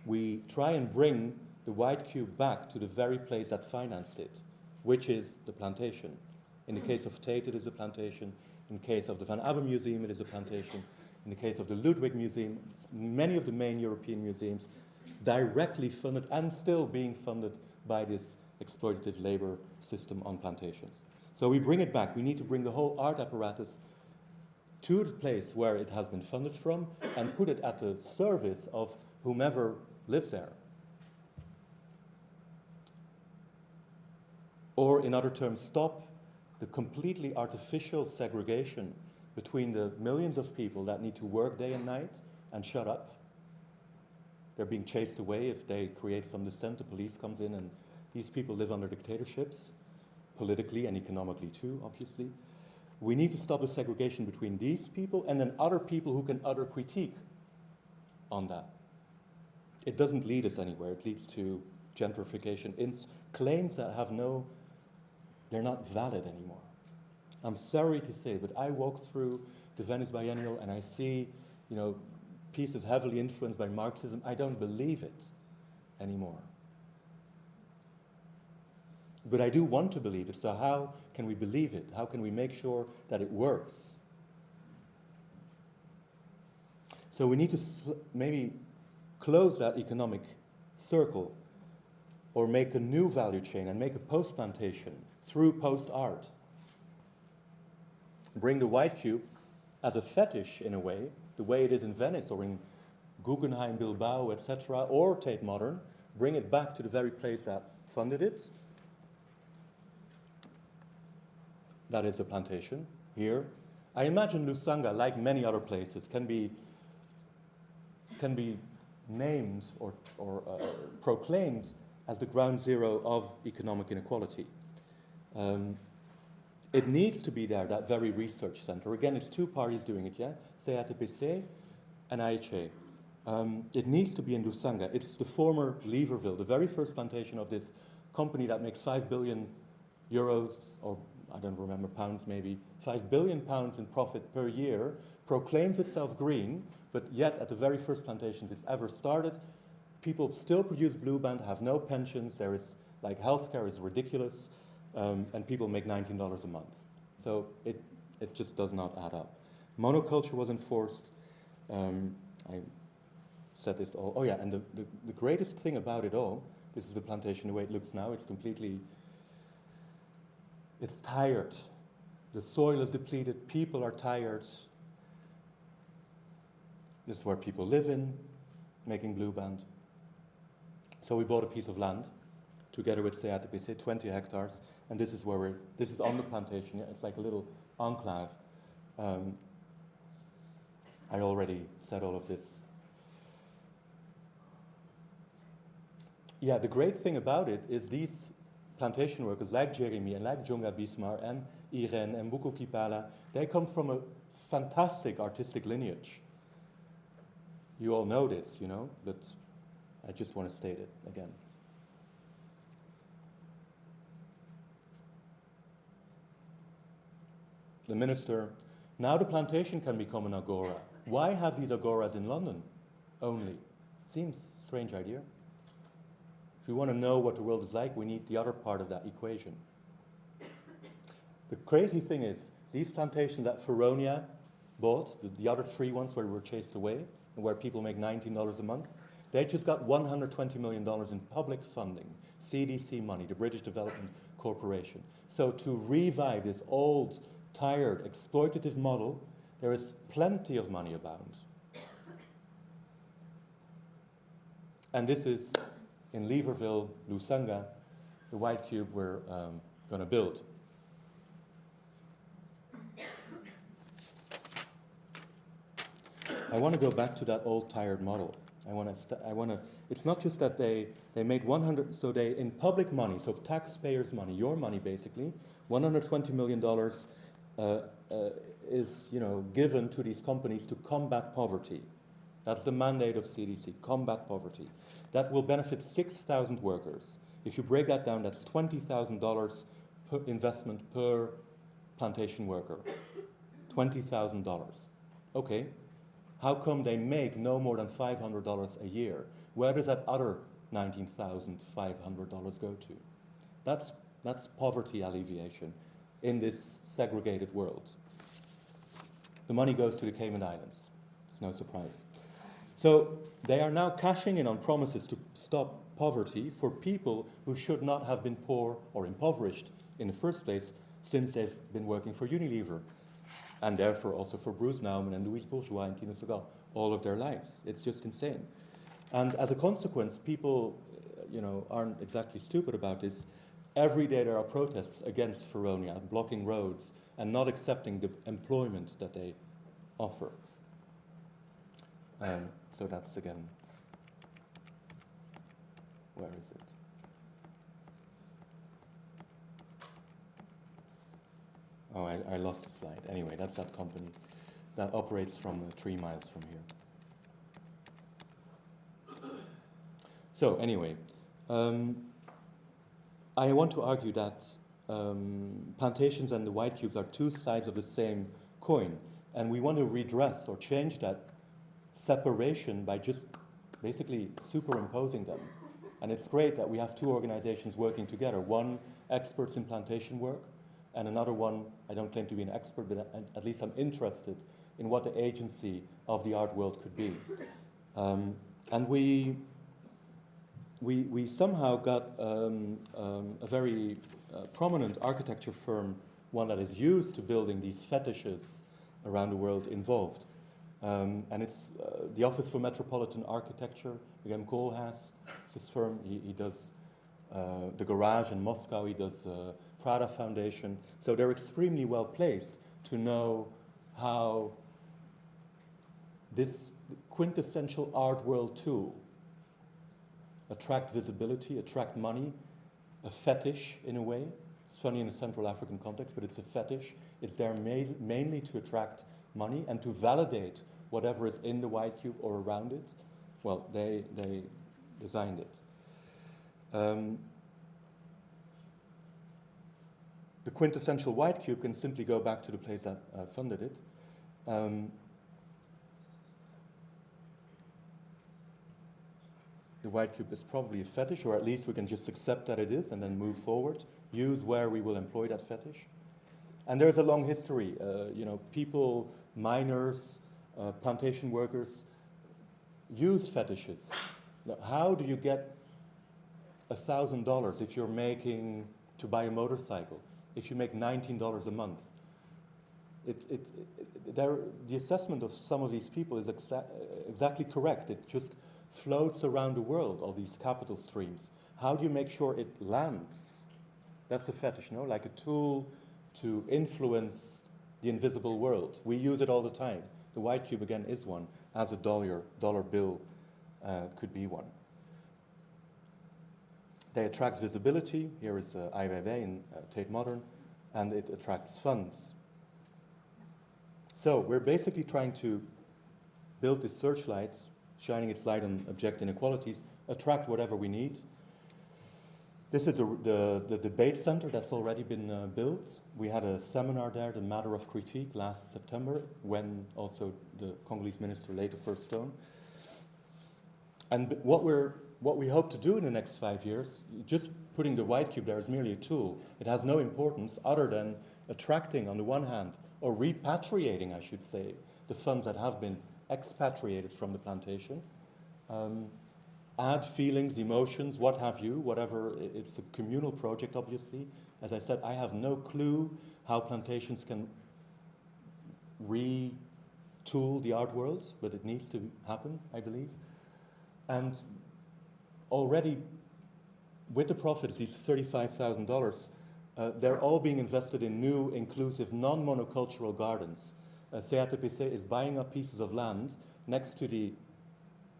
We try and bring the white cube back to the very place that financed it, which is the plantation. In the case of Tate, it is a plantation. In the case of the Van Abbe Museum, it is a plantation. In the case of the Ludwig Museum, many of the main European museums directly funded and still being funded by this exploitative labor system on plantations. So we bring it back. We need to bring the whole art apparatus to the place where it has been funded from and put it at the service of whomever lives there. Or in other terms, stop the completely artificial segregation between the millions of people that need to work day and night and shut up. They're being chased away if they create some dissent. The police comes in and these people live under dictatorships, politically and economically too, obviously. We need to stop the segregation between these people and then other people who can utter critique on that. It doesn't lead us anywhere. It leads to gentrification. Claims that have they're not valid anymore. I'm sorry to say, but I walk through the Venice Biennial and I see, pieces heavily influenced by Marxism. I don't believe it anymore. But I do want to believe it, so how can we believe it? How can we make sure that it works? So we need to maybe close that economic circle or make a new value chain and make a post-plantation through post-art. Bring the white cube as a fetish in a way, the way it is in Venice or in Guggenheim, Bilbao, etc., or Tate Modern, bring it back to the very place that funded it. That is the plantation here. I imagine Lusanga, like many other places, can be can be named or proclaimed as the ground zero of economic inequality. It needs to be there, that very research center. Again, it's two parties doing it, yeah? CATPC and IHA. It needs to be in Lusanga. It's the former Leverville, the very first plantation of this company that makes 5 billion euros, or I don't remember, pounds maybe, 5 billion pounds in profit per year, proclaims itself green, but yet at the very first plantations it's ever started, people still produce blue band, have no pensions, there is, like, healthcare is ridiculous, and people make $19 a month. So it just does not add up. Monoculture was enforced. I said this all. Oh yeah, and the greatest thing about it all, this is the plantation the way it looks now, it's tired. The soil is depleted, people are tired. This is where people live in, making blue band. So we bought a piece of land together with CATPC, 20 hectares, and this is where this is on the plantation. Yeah? It's like a little enclave. I already said all of this. Yeah, the great thing about it is these plantation workers like Jeremy and like Jonga Bismar and Irene and Buko Kipala, they come from a fantastic artistic lineage. You all know this, you know, but I just want to state it again. The minister, now the plantation can become an agora. Why have these agoras in London only? Seems a strange idea. If we want to know what the world is like, we need the other part of that equation. The crazy thing is, these plantations that Feronia bought, the other three ones where we were chased away, and where people make $19 a month, they just got $120 million in public funding, CDC money, the British Development Corporation. So to revive this old, tired, exploitative model, there is plenty of money abound. And this is in Leverville, Lusanga, the white cube we're going to build. I want to go back to that old tired model. It's not just that they made 100, so they, in public money, so taxpayers' money, your money basically, $120 million is, you know, given to these companies to combat poverty. That's the mandate of CDC, combat poverty. That will benefit 6,000 workers. If you break that down, that's $20,000 per investment per plantation worker. $20,000. Okay. How come they make no more than $500 a year? Where does that other $19,500 go to? That's poverty alleviation in this segregated world. The money goes to the Cayman Islands. It's no surprise. So they are now cashing in on promises to stop poverty for people who should not have been poor or impoverished in the first place, since they've been working for Unilever, and therefore also for Bruce Nauman and Louise Bourgeois and Tina Segal all of their lives. It's just insane. And as a consequence, people, you know, aren't exactly stupid about this. Every day there are protests against Feronia, blocking roads and not accepting the employment that they offer. So that's, again, where is it? Oh, I lost a slide. Anyway, that's that company that operates from 3 miles from here. So anyway, I want to argue that plantations and the white cubes are two sides of the same coin, and we want to redress or change that separation by just basically superimposing them. And it's great that we have two organizations working together, one experts in plantation work, and another one, I don't claim to be an expert, but at least I'm interested in what the agency of the art world could be. And we somehow got a very prominent architecture firm, one that is used to building these fetishes around the world, involved. And it's the Office for Metropolitan Architecture, William Koolhaas, it's his firm. He does the Garage in Moscow, he does Prada Foundation. So they're extremely well placed to know how this quintessential art world tool. Attract visibility, attract money, a fetish in a way. It's funny in a Central African context, but it's a fetish. It's there mainly to attract money and to validate whatever is in the white cube or around it. Well, they designed it. The quintessential white cube can simply go back to the place that funded it. The white cube is probably a fetish, or at least we can just accept that it is and then move forward, use where we will employ that fetish. And there's a long history. People, miners, plantation workers use fetishes. Now, how do you get $1,000 if you're making to buy a motorcycle? If you make $19 a month? The assessment of some of these people is exactly correct. It just floats around the world, all these capital streams. How do you make sure it lands? That's a fetish, no? Like a tool to influence the invisible world. We use it all the time. The white cube, again, is one, as a dollar bill could be one. They attract visibility. Here is Ai Weiwei in Tate Modern, and it attracts funds. So we're basically trying to build this searchlight, shining its light on abject inequalities, attract whatever we need. This is the debate center that's already been built. We had a seminar there, the Matter of Critique, last September, when also the Congolese minister laid the first stone. And what we hope to do in the next 5 years, just putting the white cube there is merely a tool. It has no importance other than attracting, on the one hand, or repatriating, I should say, the funds that have been expatriated from the plantation. Add feelings, emotions, what have you, whatever. It's a communal project, obviously. As I said, I have no clue how plantations can retool the art world, but it needs to happen, I believe. And already, with the profits, these $35,000, they're all being invested in new, inclusive, non-monocultural gardens. CATPC is buying up pieces of land next to the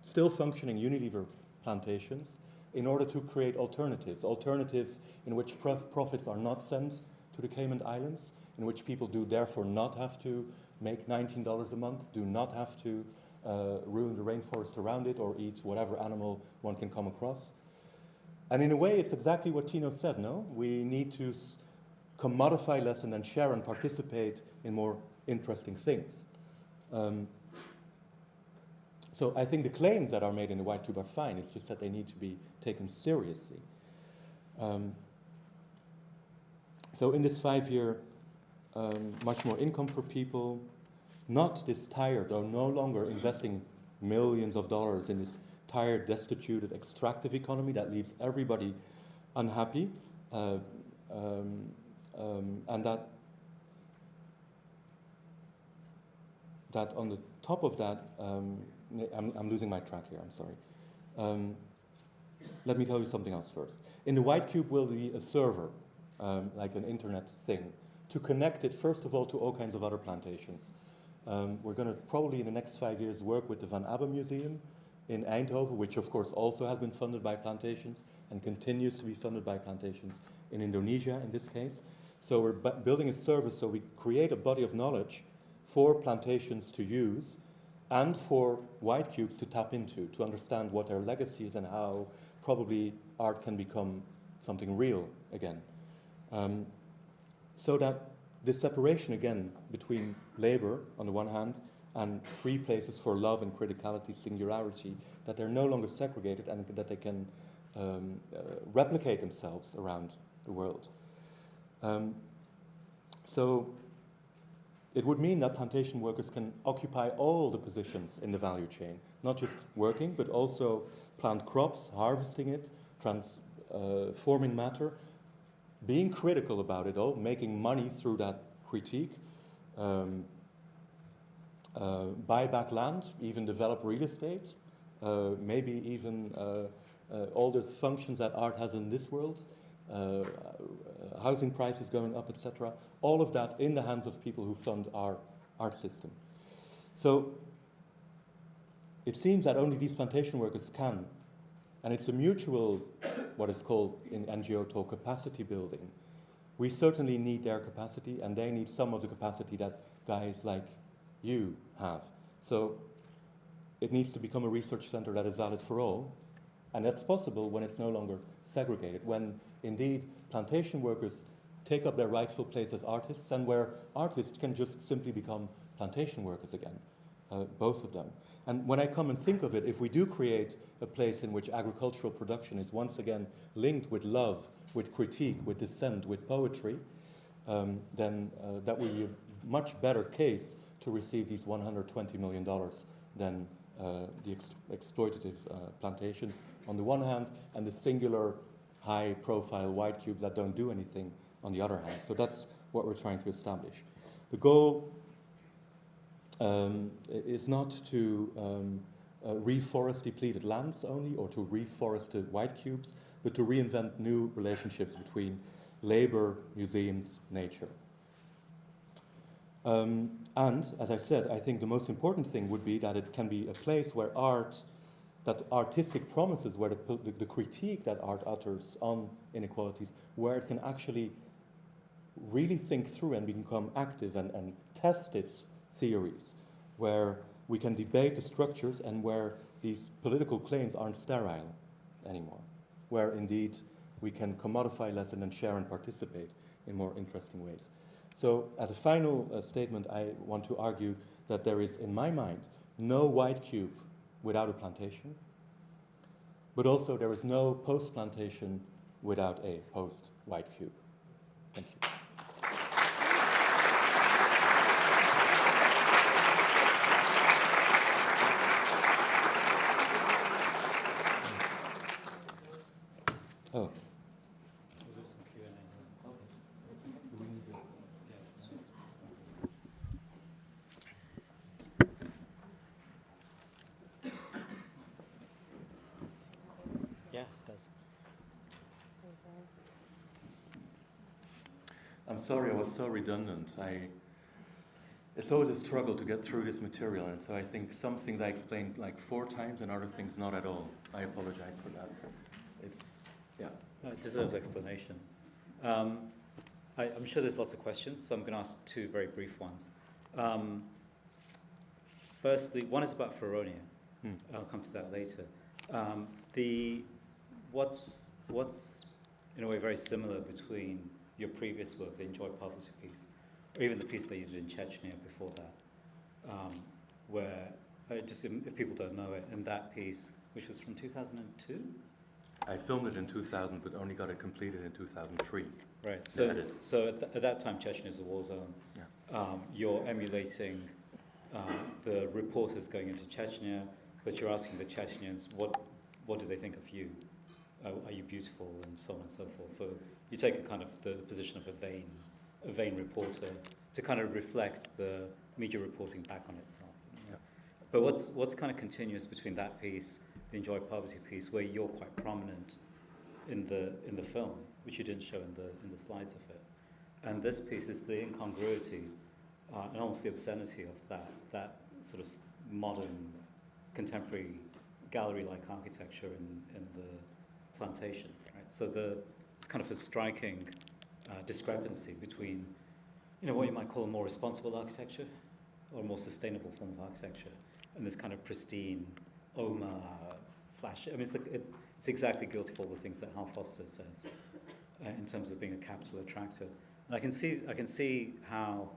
still functioning Unilever plantations in order to create alternatives in which profits are not sent to the Cayman Islands, in which people do therefore not have to make $19 a month, do not have to ruin the rainforest around it or eat whatever animal one can come across. And in a way, it's exactly what Tino said, no? We need to commodify less and then share and participate in more interesting things. So I think the claims that are made in the white cube are fine. It's just that they need to be taken seriously. So in this 5-year, much more income for people, not this tired or no longer investing millions of dollars in this tired, destituted, extractive economy that leaves everybody unhappy, and that on the top of that, I'm losing my track here, I'm sorry. Let me tell you something else first. In the white cube will be a server, like an internet thing, to connect it, first of all, to all kinds of other plantations. We're going to probably in the next 5 years work with the Van Abbe Museum in Eindhoven, which of course also has been funded by plantations and continues to be funded by plantations in Indonesia in this case. So we're building a service so we create a body of knowledge for plantations to use and for white cubes to tap into, to understand what their legacy is and how probably art can become something real again. So that this separation again between labor on the one hand and free places for love and criticality, singularity, that they're no longer segregated and that they can replicate themselves around the world. So it would mean that plantation workers can occupy all the positions in the value chain, not just working, but also plant crops, harvesting it, transforming matter, being critical about it all, making money through that critique, buy back land, even develop real estate, maybe even all the functions that art has in this world, housing prices going up, etc. All of that in the hands of people who fund our art system. So it seems that only these plantation workers can. And it's a mutual, what is called in NGO talk, capacity building. We certainly need their capacity, and they need some of the capacity that guys like you have. So it needs to become a research center that is valid for all, and that's possible when it's no longer segregated, when indeed plantation workers take up their rightful place as artists, and where artists can just simply become plantation workers again, both of them. And when I come and think of it, if we do create a place in which agricultural production is once again linked with love, with critique, with dissent, with poetry, then that would be a much better case to receive these $120 million than the exploitative plantations on the one hand, and the singular high-profile white cubes that don't do anything on the other hand. So that's what we're trying to establish. The goal is not to reforest depleted lands only, or to reforest the white cubes, but to reinvent new relationships between labor, museums, nature. And, as I said, I think the most important thing would be that it can be a place where art, that artistic promises, where the critique that art utters on inequalities, where it can actually really think through and become active and test its theories, where we can debate the structures and where these political claims aren't sterile anymore, where indeed we can commodify less and then share and participate in more interesting ways. So as a final statement, I want to argue that there is, in my mind, no white cube without a plantation, but also there is no post-plantation without a post-white cube. Thank you. Oh. I'm sorry I was so redundant. It's always a struggle to get through this material, and so I think some things I explained like 4 times and other things not at all. I apologize for that. No, it deserves explanation. I'm sure there's lots of questions, so I'm going to ask 2 very brief ones. Firstly, one is about Feronia. I'll come to that later. What's in a way very similar between your previous work, the Enjoy Poverty piece, or even the piece that you did in Chechnya before that, where, just if people don't know it, in that piece, which was from 2002? I filmed it in 2000, but only got it completed in 2003. Right. So at that time, Chechnya is a war zone. Yeah. You're emulating the reporters going into Chechnya, but you're asking the Chechnyans, what do they think of you? Are you beautiful, and so on and so forth. So you take a kind of the position of a vain reporter to kind of reflect the media reporting back on itself. Yeah. But what's kind of continuous between that piece, the Enjoy Poverty piece, where you're quite prominent in the film, which you didn't show in the slides of it, and this piece is the incongruity and almost the obscenity of that sort of modern, contemporary gallery-like architecture in the plantation, right? So it's kind of a striking discrepancy between, what you might call a more responsible architecture or a more sustainable form of architecture, and this kind of pristine, Oma, flash. I mean, it's exactly guilty of all the things that Hal Foster says in terms of being a capital attractor. And I can see how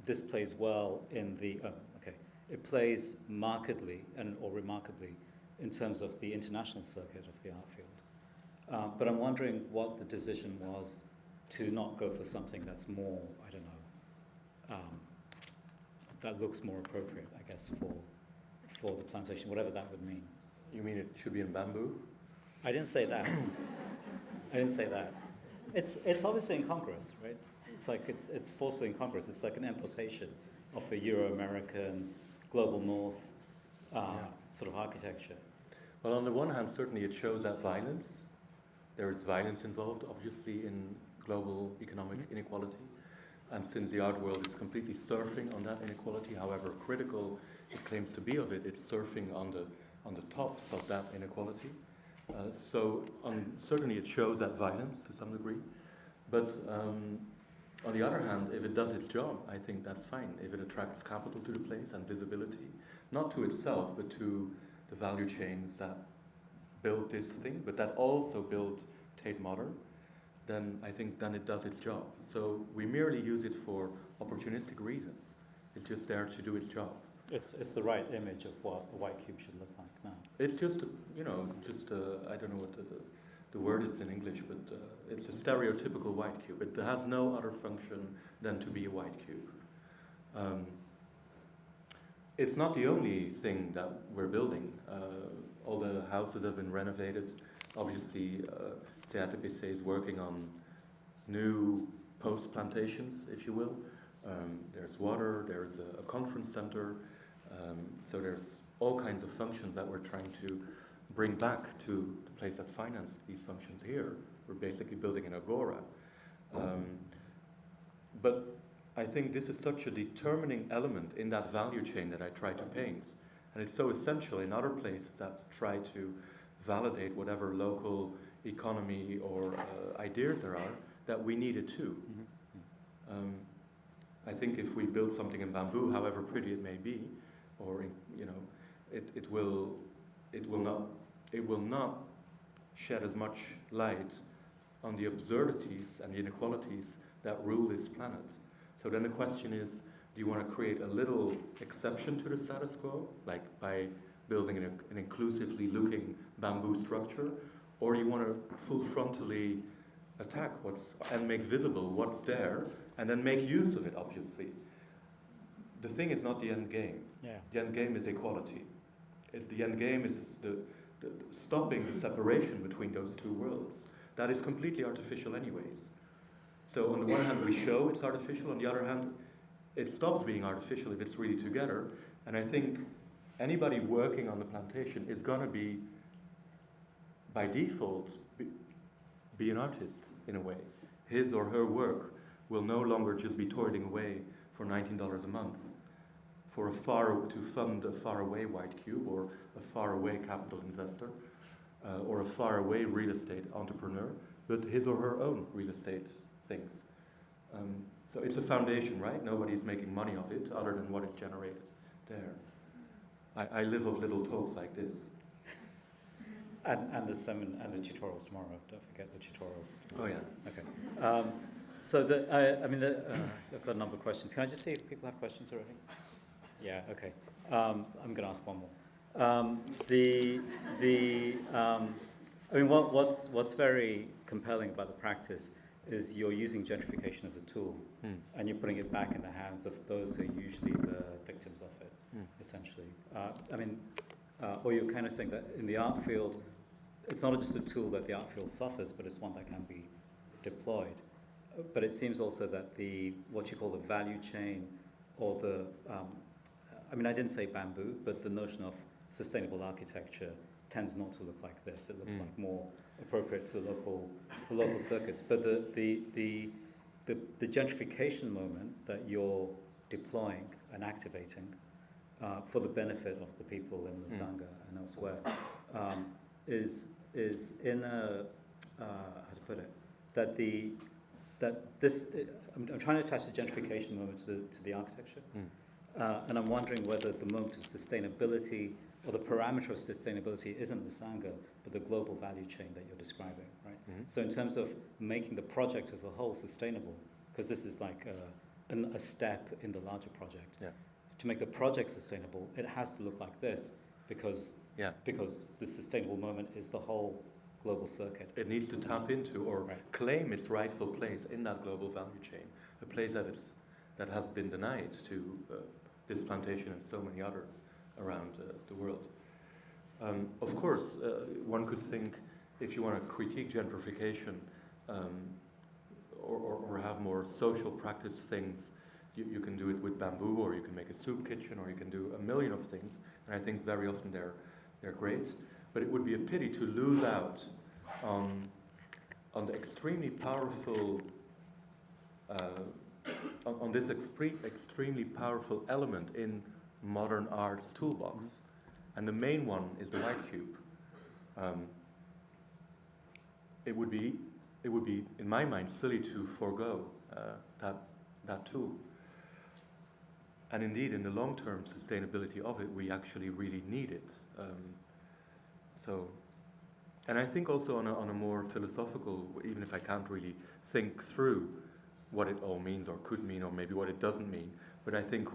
this plays well in it plays markedly or remarkably in terms of the international circuit of the art field. But I'm wondering what the decision was to not go for something that's more, I don't know, that looks more appropriate, I guess, for the plantation, whatever that would mean. You mean it should be in bamboo? I didn't say that. I didn't say that. It's obviously incongruous, right? It's like it's forcefully incongruous. It's like an importation of the Euro-American, global North sort of architecture. Well, on the one hand, certainly it shows that violence. There is violence involved, obviously, in global economic inequality. And since the art world is completely surfing on that inequality, however critical it claims to be of it, it's surfing on the tops of that inequality. So certainly it shows that violence to some degree, but on the other hand, if it does its job, I think that's fine. If it attracts capital to the place and visibility, not to itself, but to the value chains that built this thing, but that also built Tate Modern, then I think then it does its job. So we merely use it for opportunistic reasons. It's just there to do its job. It's the right image of what a white cube should look like now. It's just, I don't know what the word is in English, but it's a stereotypical white cube. It has no other function than to be a white cube. It's not the only thing that we're building. All the houses have been renovated. Obviously, CATPC is working on new post-plantations, if you will. There's water, there's a conference center, so there's all kinds of functions that we're trying to bring back to the place that financed these functions here. We're basically building an agora. But I think this is such a determining element in that value chain that I try to paint. And it's so essential in other places that try to validate whatever local economy or ideas there are, that we need it too. Mm-hmm. I think if we build something in bamboo, however pretty it may be, or it will not shed as much light on the absurdities and the inequalities that rule this planet. So then the question is, do you want to create a little exception to the status quo, like by building an inclusively looking bamboo structure, or do you want to full frontally attack and make visible what's there, and then make use of it, obviously. The thing is not the end game. Yeah. The end game is equality. The end game is the stopping the separation between those two worlds. That is completely artificial anyways. So on the one hand, we show it's artificial. On the other hand, it stops being artificial if it's really together. And I think anybody working on the plantation is going to be, by default, be an artist in a way. His or her work will no longer just be toiling away for $19 a month to fund a faraway white cube or a faraway capital investor or a faraway real estate entrepreneur, but his or her own real estate things. So it's a foundation, right? Nobody's making money of it other than what is generated there. I live of little talks like this. And the tutorials tomorrow. Don't forget the tutorials. Oh yeah. Okay. I've got a number of questions. Can I just see if people have questions already? Yeah. Okay. I'm going to ask one more. What's very compelling about the practice is you're using gentrification as a tool, and you're putting it back in the hands of those who are usually the victims of it, essentially. Or you're kind of saying that in the art field, it's not just a tool that the art field suffers, but it's one that can be deployed. But it seems also that what you call the value chain, or I didn't say bamboo, but the notion of sustainable architecture tends not to look like this. It looks like more appropriate to the local circuits. But the gentrification moment that you're deploying and activating for the benefit of the people in Lusanga and elsewhere is in a how to put it, I'm trying to attach the gentrification moment to the architecture, and I'm wondering whether the moment of sustainability or the parameter of sustainability isn't Lusanga, but the global value chain that you're describing, right? Mm-hmm. So in terms of making the project as a whole sustainable, because this is like a step in the larger project. Yeah. To make the project sustainable, it has to look like this, because the sustainable moment is the whole global circuit. It needs to tap into or claim its rightful place in that global value chain, a place that has been denied to this plantation and so many others around the world. Of course, one could think, if you want to critique gentrification or have more social practice things, you can do it with bamboo, or you can make a soup kitchen, or you can do a million of things, and I think very often they're great. But it would be a pity to lose out on the extremely powerful on this extremely powerful element in modern art's toolbox, and the main one is the white cube. It would be, in my mind, silly to forego that tool. And indeed, in the long-term sustainability of it, we actually really need it. And I think also on a more philosophical, even if I can't really think through what it all means or could mean, or maybe what it doesn't mean, but I think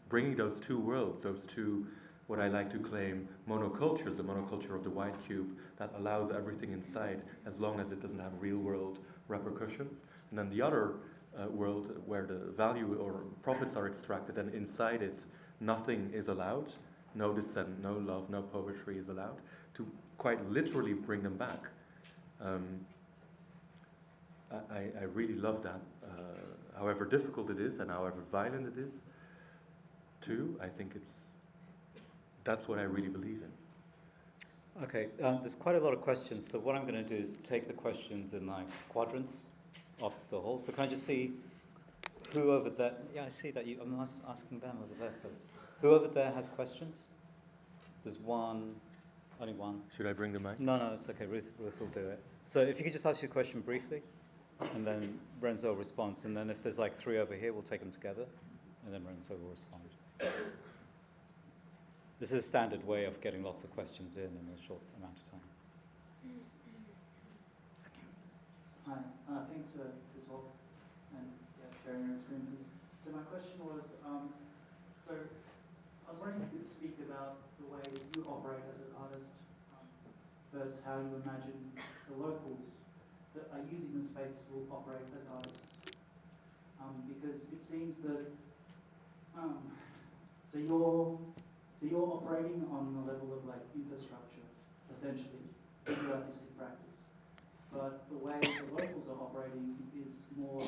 bringing those two worlds, those two, what I like to claim, monocultures, the monoculture of the white cube that allows everything inside as long as it doesn't have real-world repercussions, and then the other world where the value or profits are extracted, and inside it nothing is allowed, no dissent, no love, no poetry is allowed, to quite literally bring them back. I really love that. However difficult it is and however violent it is, too, I think that's what I really believe in. Okay, there's quite a lot of questions, so what I'm going to do is take the questions in like quadrants off the whole. So can I just see who over there? Yeah, I see that you. I'm asking them over there first. Who over there has questions? There's one, only one. Should I bring the mic? No, it's okay. Ruth will do it. So if you could just ask your question briefly, and then Renzo responds, and then if there's like three over here, we'll take them together, and then Renzo will respond. This is a standard way of getting lots of questions in a short amount of time. Hi, thanks for the talk and sharing your experiences. So my question was, so I was wondering if you could speak about the way you operate as an artist versus how you imagine the locals that are using the space will operate as artists. Because it seems that, so you're operating on the level of like infrastructure, essentially, in your artistic practice. But the way the locals are operating is more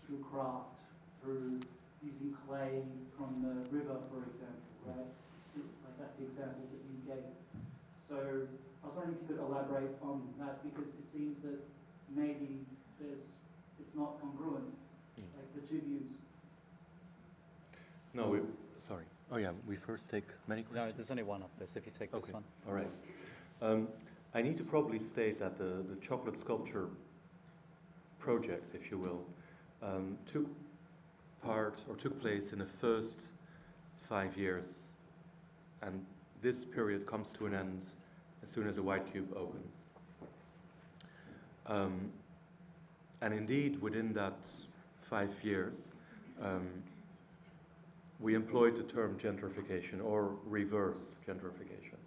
through craft, through using clay from the river, for example, right? Like that's the example that you gave. So I was wondering if you could elaborate on that, because it seems that maybe it's not congruent, like the two views. No, sorry. Oh yeah, we first take many questions. No, there's only one of this, if you take this one. All right. I need to probably state that the chocolate sculpture project, if you will, took place in the first 5 years, and this period comes to an end as soon as the white cube opens. And indeed, within that 5 years, we employed the term gentrification or reverse gentrification.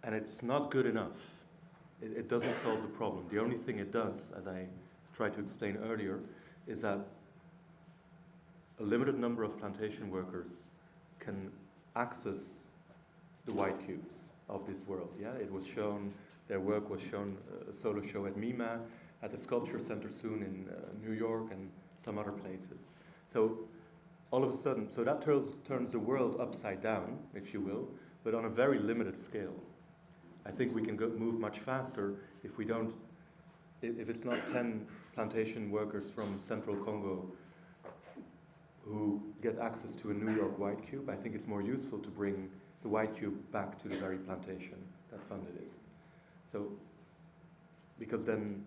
And it's not good enough. It doesn't solve the problem. The only thing it does, as I tried to explain earlier, is that a limited number of plantation workers can access the white cubes of this world. Yeah, it was shown, their work was shown, a solo show at MIMA, at the Sculpture Center soon in New York and some other places. So all of a sudden, so that turns the world upside down, if you will, but on a very limited scale. I think we can move much faster if we don't, if it's not 10 plantation workers from central Congo who get access to a New York white cube. I think it's more useful to bring the white cube back to the very plantation that funded it. So, because then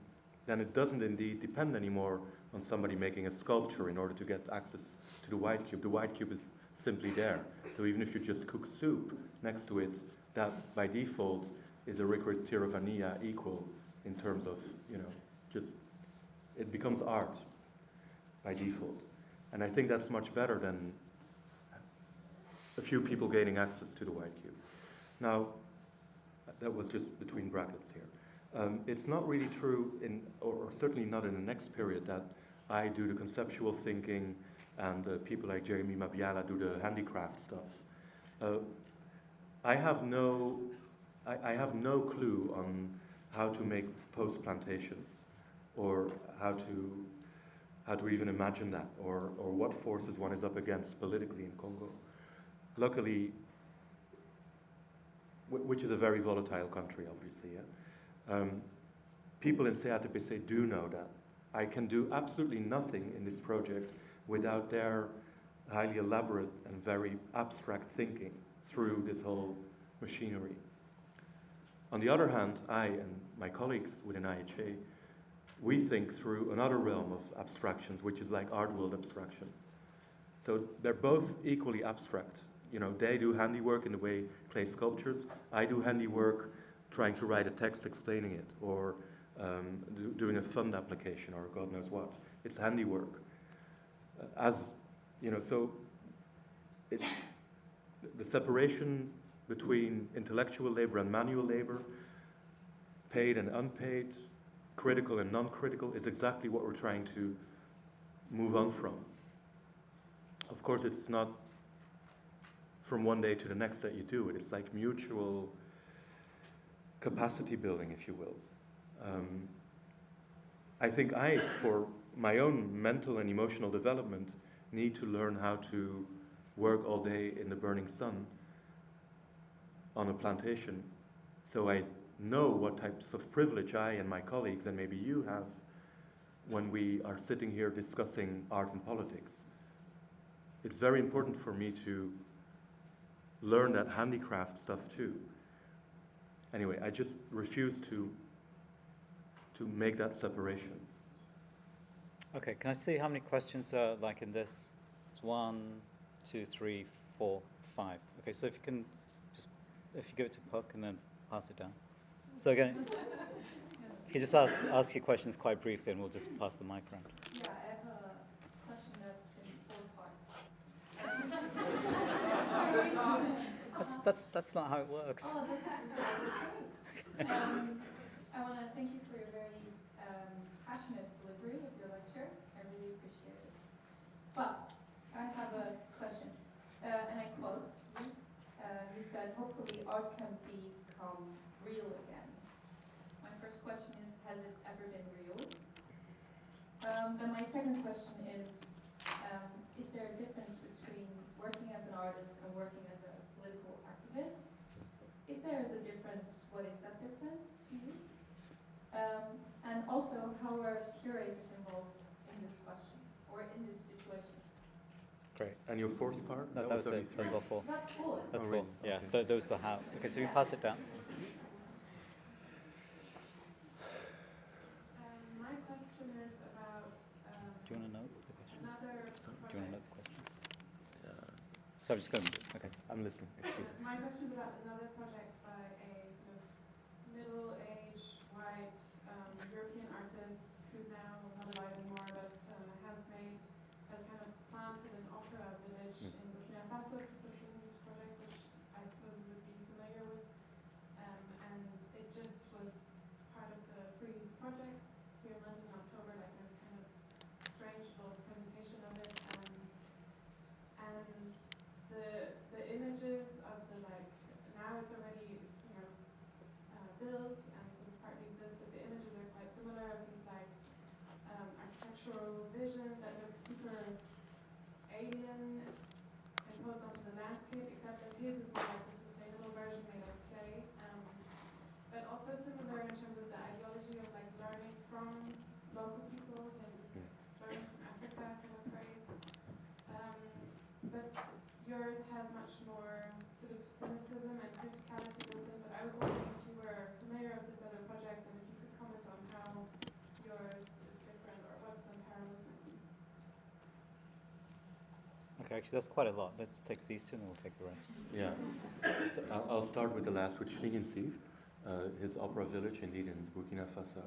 it doesn't indeed depend anymore on somebody making a sculpture in order to get access to the white cube. The white cube is simply there. So even if you just cook soup next to it, that by default is a ricotta vanilla equal in terms of, just, it becomes art by default. And I think that's much better than a few people gaining access to the white cube. Now, that was just between brackets here. It's not really true, or certainly not in the next period, that I do the conceptual thinking and people like Jeremy Mabiala do the handicraft stuff. I have no clue on how to make post-plantations, or how to even imagine that, or what forces one is up against politically in Congo. Luckily, which is a very volatile country, obviously, yeah? People in CATPC do know that. I can do absolutely nothing in this project without their highly elaborate and very abstract thinking through this whole machinery. On the other hand, I and my colleagues within IHA, we think through another realm of abstractions, which is like art world abstractions. So they're both equally abstract. You know, they do handiwork in the way clay sculptures. I do handiwork trying to write a text explaining it, or doing a fund application, or God knows what. It's handiwork. As you know, so it's the separation between intellectual labor and manual labor, paid and unpaid, critical and non-critical, is exactly what we're trying to move on from. Of course, it's not from one day to the next that you do it. It's like mutual capacity building, if you will. I think for my own mental and emotional development, need to learn how to work all day in the burning sun on a plantation, so I know what types of privilege I and my colleagues, and maybe you have, when we are sitting here discussing art and politics. It's very important for me to learn that handicraft stuff too. Anyway, I just refuse to make that separation. Okay, can I see how many questions are like in this? It's 1, 2, 3, 4, 5. Okay, so if you can just, if you give it to Puck and then pass it down. So again, can you just ask your questions quite briefly and we'll just pass the mic around. Yeah, I have a question that's in 4 parts. That's not how it works. Oh, this is great. I want to thank you for your very passionate delivery of your lecture. I really appreciate it. But I have a question, and I quote you. You said, hopefully art can become real again. My first question has it ever been real? Then my second question is there a difference between working as an artist and working as a political activist? If there is a difference, what is that difference to you? And also, how are curators involved in this question, or in this situation? Great. And your fourth part? No, that was only it. That's all 4. That's 4. That's Oh, 4. really? Yeah, Okay. those are the how. Okay, so you pass it down. My question is about Do you want to know the question? another Do you want to know the project. question? So I'm just going to, okay. I'm listening. Excuse me. My question is about another project by a sort of middle-aged, white European artist who's now not alive anymore, but has kind of planted an opera village in Burkina Faso. The social news project, which I suppose you would be familiar with, and it just was part of the Freeze projects here in London in October, like a kind of strange little presentation of it, and the images of the, like, now it's already, you know, built and sort of partly exists, but the images are quite similar of these, like, architectural vision that looks super alien imposed onto the landscape, except that his is more like a sustainable version made of clay, but also similar in terms of the ideology of, like, learning from local people and learning from Africa kind of phrase. But yours has much more sort of cynicism and criticality built in, but I was wondering if you were familiar with this other project and if you could comment on how yours is different or what some parallels might be. Okay, actually that's quite a lot. Let's take these two and then we'll take the rest. Yeah. So I'll start with the last, which is Nigensiv, his opera village, indeed, in Burkina Faso.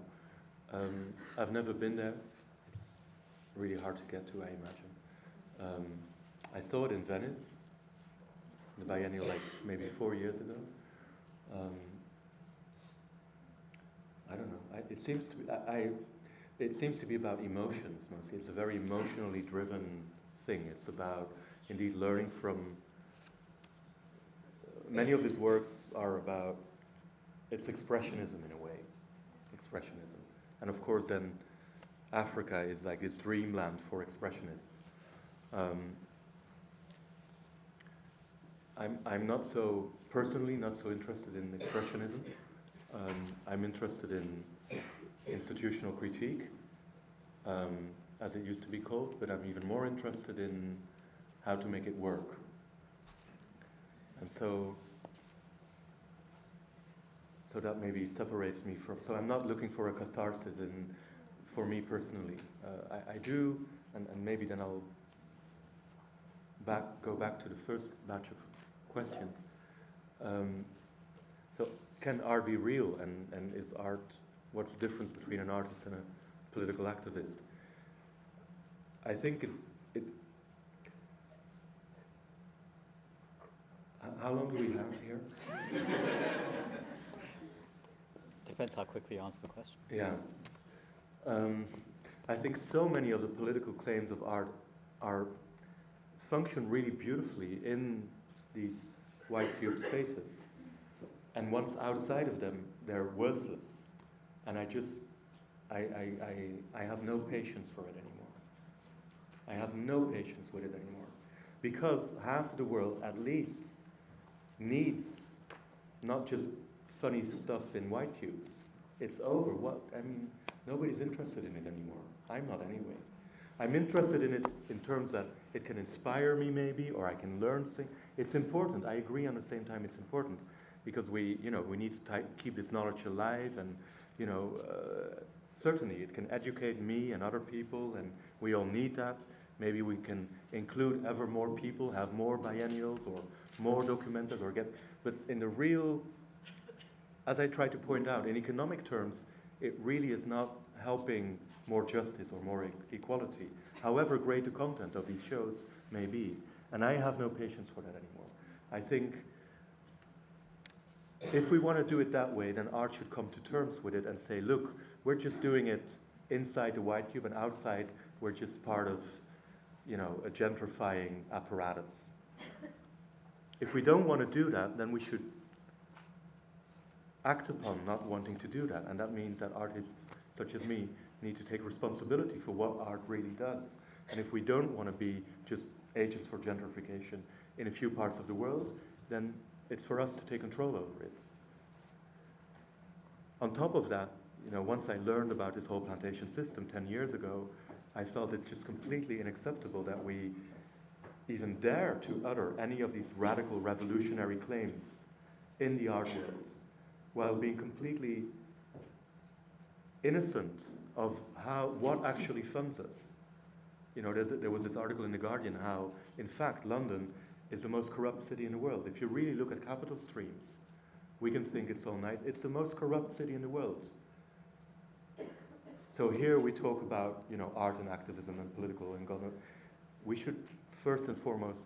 I've never been there. It's really hard to get to, I imagine. I saw it in Venice, the biennial, like maybe 4 years ago. I don't know. It seems to be about emotions mostly. It's a very emotionally driven thing. It's about indeed learning from. Many of his works are about. It's expressionism in a way, expressionism, and of course then Africa is like this dreamland for expressionists. I'm not so personally not so interested in expressionism. I'm interested in institutional critique, as it used to be called, but I'm even more interested in how to make it work. And so that maybe separates me from, so I'm not looking for a catharsis for me personally. I do, and maybe then I'll go back to the first batch of questions. So can art be real, and is art, what's the difference between an artist and a political activist? I think how long do we have here? Depends how quickly you answer the question. Yeah. I think so many of the political claims of art function really beautifully in these white cube spaces. And once outside of them, they're worthless. And I have no patience for it anymore. I have no patience with it anymore. Because half the world, at least, needs not just funny stuff in white cubes. It's over. Nobody's interested in it anymore. I'm not anyway. I'm interested in it in terms that it can inspire me maybe, or I can learn things. It's important. I agree on the same time it's important because we need to keep this knowledge alive, and certainly it can educate me and other people, and we all need that. Maybe we can include ever more people, have more biennials or more documenters, but in the real, as I try to point out, in economic terms, it really is not helping more justice or more equality, however great the content of these shows may be. And I have no patience for that anymore. I think if we want to do it that way, then art should come to terms with it and say, look, we're just doing it inside the white cube, and outside we're just part of, a gentrifying apparatus. If we don't want to do that, then we should act upon not wanting to do that. And that means that artists such as me need to take responsibility for what art really does. And if we don't want to be just agents for gentrification in a few parts of the world, then it's for us to take control over it. On top of that, once I learned about this whole plantation system 10 years ago, I felt it's just completely unacceptable that we even dare to utter any of these radical revolutionary claims in the art world, while being completely innocent of what actually funds us. There was this article in The Guardian how, in fact, London is the most corrupt city in the world. If you really look at capital streams, we can think it's all nice. It's the most corrupt city in the world. So here we talk about, art and activism and political and government. We should first and foremost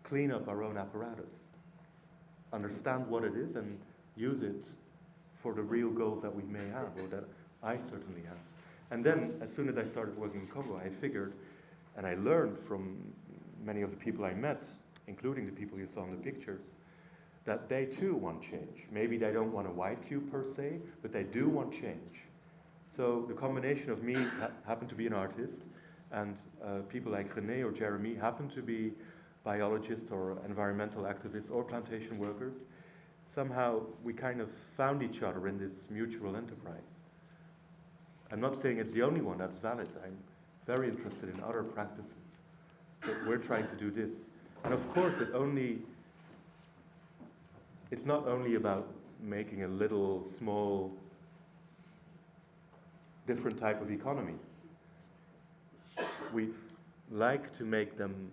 clean up our own apparatus, understand what it is, and use it for the real goals that we may have, or that I certainly have. And then, as soon as I started working in Congo, I figured, and I learned from many of the people I met, including the people you saw in the pictures, that they too want change. Maybe they don't want a white cube per se, but they do want change. So the combination of me happen to be an artist, and people like René or Jeremy happen to be biologists or environmental activists or plantation workers. Somehow we kind of found each other in this mutual enterprise. I'm not saying it's the only one that's valid. I'm very interested in other practices, but we're trying to do this. And of course, it's not only about making a little, small, different type of economy. We like to make them,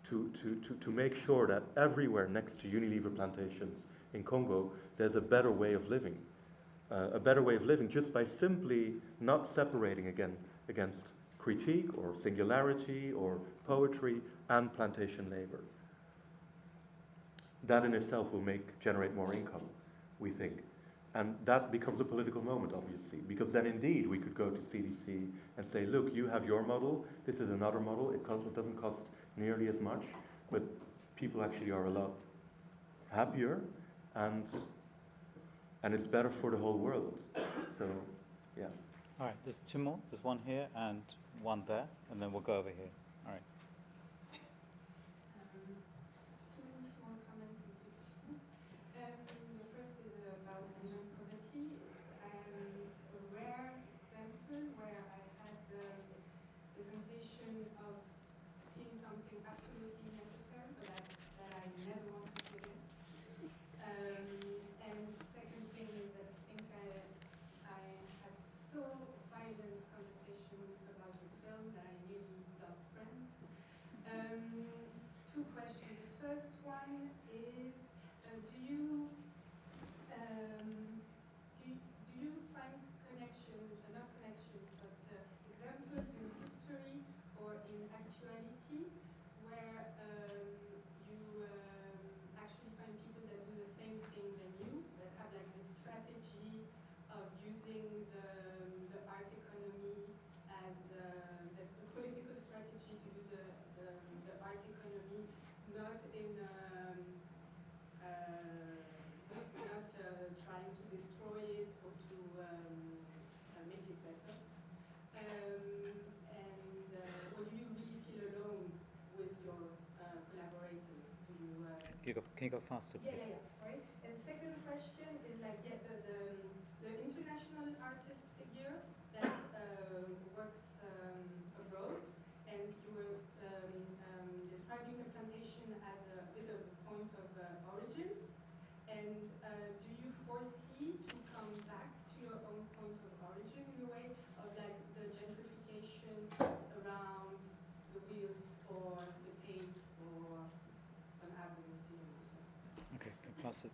to make sure that everywhere next to Unilever plantations in Congo, there's a better way of living. A better way of living just by simply not separating against critique or singularity or poetry and plantation labor. That in itself will generate more income, we think. And that becomes a political moment, obviously, because then indeed we could go to CDC and say, look, you have your model, this is another model, it doesn't cost nearly as much, but people actually are a lot happier, and it's better for the whole world. So, yeah. All right, there's two more. There's one here and one there, and then we'll go over here. All right. Two small comments and two questions. The first is about Asian poverty. I am a rare example where I had the sensation of seeing something to destroy it or to make it better? Or do you really feel alone with your collaborators? Do you? Can you go faster, please? Yeah, sorry. And second question is like, the international artist figure that works abroad, and you were describing the plantation as a bit of a point of origin. And do you foresee to come back to your own point of origin in a way of like the gentrification around the wheels or the Tate or an Abbey museum or something? Okay, can you pass it?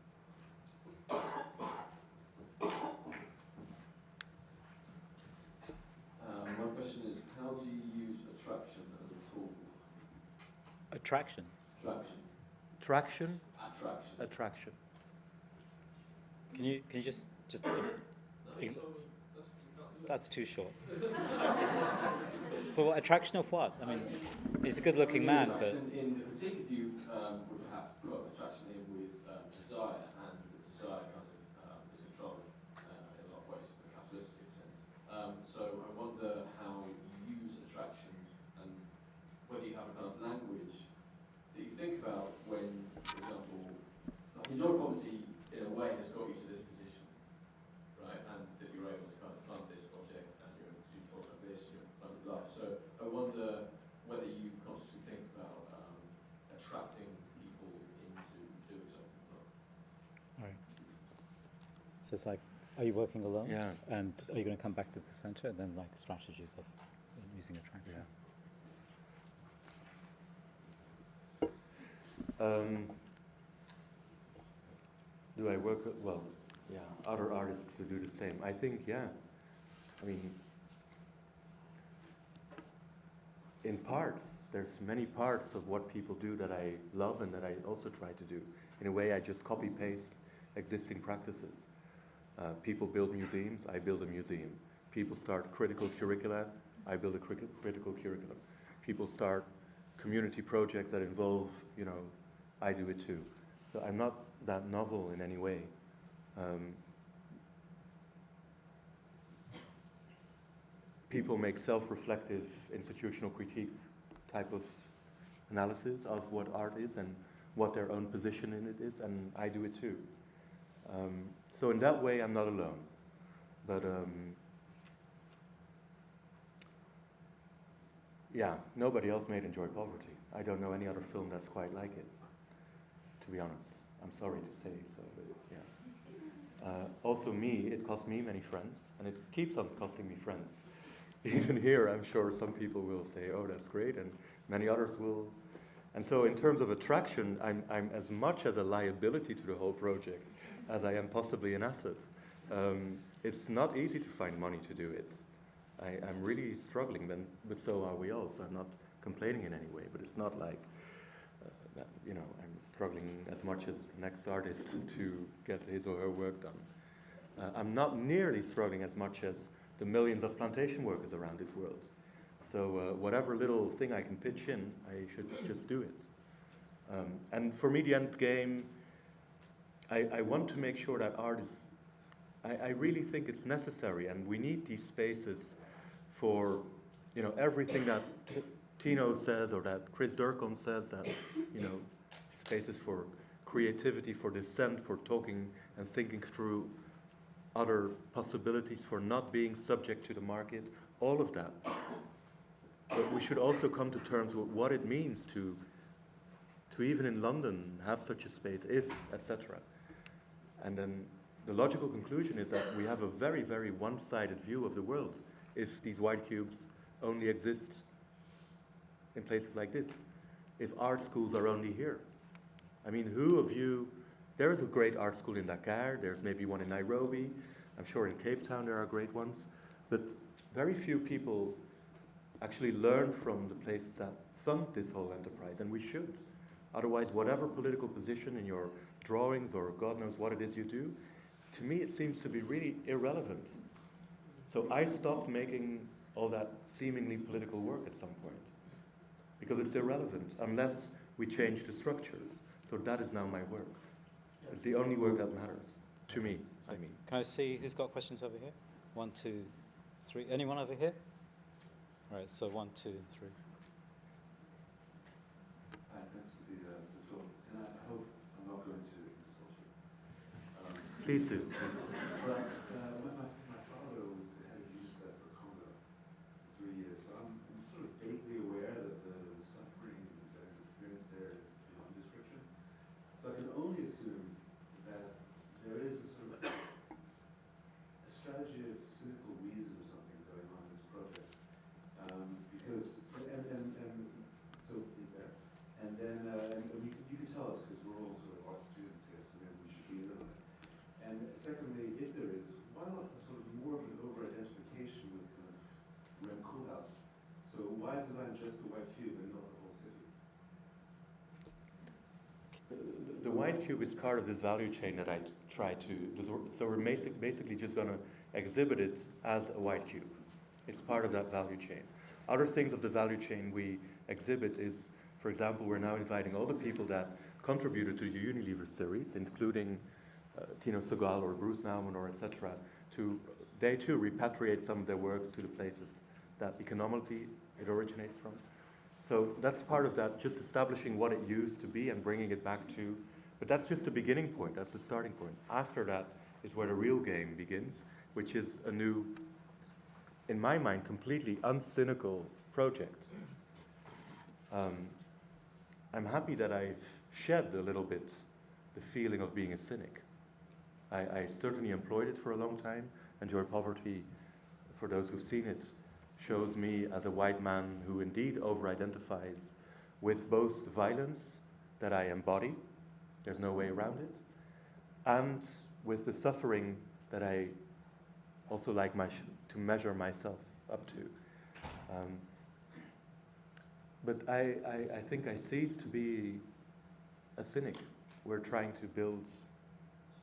My question is, how do you use attraction as a tool? Attraction. Attraction. Traction. Attraction. Attraction. Can you just that's too short. For what, attraction of what? I mean, he's a good-looking man, but In the critique of you, would perhaps put attraction in with desire, and desire kind of is controlled in a lot of ways in a capitalistic sense. So I wonder how you use attraction, and whether you have a kind of language that you think about when, for example, like enjoy poverty in a way has got you to this position, right? And that you're able to kind of fund this project, and you're able to do talks like this, you're blah blah blah. So I wonder whether you consciously think about attracting people into doing something or not. right. So it's like, are you working alone? Yeah. And are you going to come back to the center, and then like strategies of using attraction? Do I work with, well, yeah, other artists who do the same? I think, yeah. I mean, in parts, there's many parts of what people do that I love and that I also try to do. In a way, I just copy-paste existing practices. People build museums, I build a museum. People start critical curricula, I build a critical curriculum. People start community projects that involve, I do it too. So I'm not that novel in any way. People make self-reflective institutional critique type of analysis of what art is and what their own position in it is, and I do it too. So in that way, I'm not alone. But yeah, nobody else made Enjoy Poverty. I don't know any other film that's quite like it, to be honest. I'm sorry to say so, but yeah. Also it cost me many friends, and it keeps on costing me friends. Even here, I'm sure some people will say, oh, that's great, and many others will. And so in terms of attraction, I'm as much as a liability to the whole project as I am possibly an asset. It's not easy to find money to do it. I'm really struggling, but so are we all, so I'm not complaining in any way, but it's not like, that, I'm struggling as much as the next artist to get his or her work done. I'm not nearly struggling as much as the millions of plantation workers around this world. So whatever little thing I can pitch in, I should just do it. And for me, the end game, I want to make sure that art is, I really think it's necessary, and we need these spaces for, everything that Tino says or that Chris Durkon says, that, spaces for creativity, for dissent, for talking and thinking through other possibilities, for not being subject to the market, all of that. But we should also come to terms with what it means to even in London have such a space, if, etc. And then the logical conclusion is that we have a very, very one-sided view of the world if these white cubes only exist in places like this, if art schools are only here. I mean, who of you, there is a great art school in Dakar, there's maybe one in Nairobi, I'm sure in Cape Town there are great ones, but very few people actually learn from the places that fund this whole enterprise, and we should. Otherwise, whatever political position in your drawings or God knows what it is you do, to me it seems to be really irrelevant. So I stopped making all that seemingly political work at some point, because it's irrelevant unless we change the structures. So that is now my work. It's the only work that matters. To me, So I mean. can I see who's got questions over here? 1, 2, 3. Anyone over here? Right, so 1, 2, 3. Hi, thanks for the talk. And I hope I'm not going to insult you. Please do. But my father was the head of UNICEF for Congo for 3 years, so I'm sort of vaguely aware that the suffering that is experienced there is beyond description. So I can only assume that there is a sort of a strategy of cynical reason or something going on in this project. Because, and so is there. And then, and you can tell us, because we're all sort of art students here, so maybe we should be in on it. And secondly, if there is, why not a sort of more of an over-identification with kind of Rem Koolhaas? So why design just the white cube and not the whole city? The white cube is part of this value chain that I try to, so we're basically just going to exhibit it as a white cube. It's part of that value chain. Other things of the value chain we exhibit is, for example, we're now inviting all the people that contributed to the Unilever series, including Tino Segal or Bruce Nauman or etc., to, they too repatriate some of their works to the places that economically it originates from. So that's part of that, just establishing what it used to be and bringing it back to, but that's just a beginning point, that's the starting point. After that is where the real game begins, which is a new, in my mind, completely uncynical project. I'm happy that I've shed a little bit the feeling of being a cynic. I certainly employed it for a long time, and Your Poverty, for those who've seen it, shows me as a white man who indeed over-identifies with both the violence that I embody, there's no way around it, and with the suffering that I also like to measure myself up to. But I think I cease to be a cynic. We're trying to build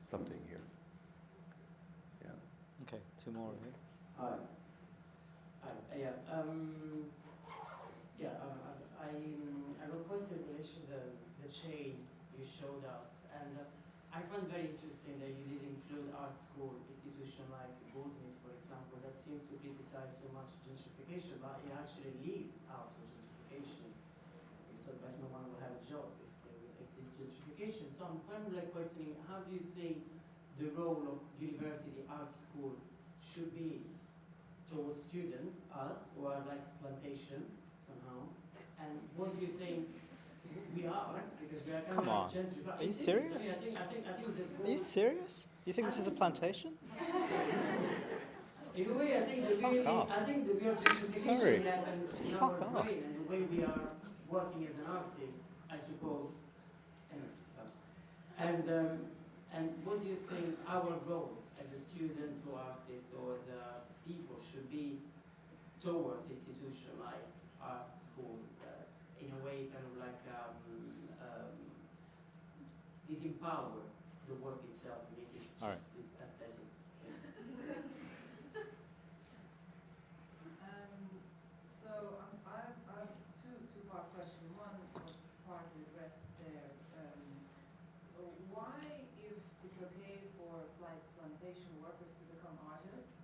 something here. Yeah. Okay, 2 more over here. Hi. I requested in relation to the chain you showed us, and I find very interesting that you did include art school institution like Goldsmith, for example, that seems to criticize so much gentrification, but it actually lead out of gentrification. So otherwise no one will have a job if there will exist gentrification. So I'm kind of like questioning, how do you think the role of university art school should be towards students, us, who are like plantation somehow, and what do you think we are? Because we are kind Come of on. like gentrified. Are you serious? I think the Are you serious? You think this is a plantation? in a way, I think the Fuck off. real gentrification Sorry. happens in Fuck our off. brain and the way we are working as an artist, I suppose. And what do you think our role as a student or artist or as a people should be towards institution like art school, in a way kind of like disempower the work itself and make it just All right. this aesthetic. So I have two-part question. One was partly addressed there. Why, if it's okay for like plantation workers to become artists,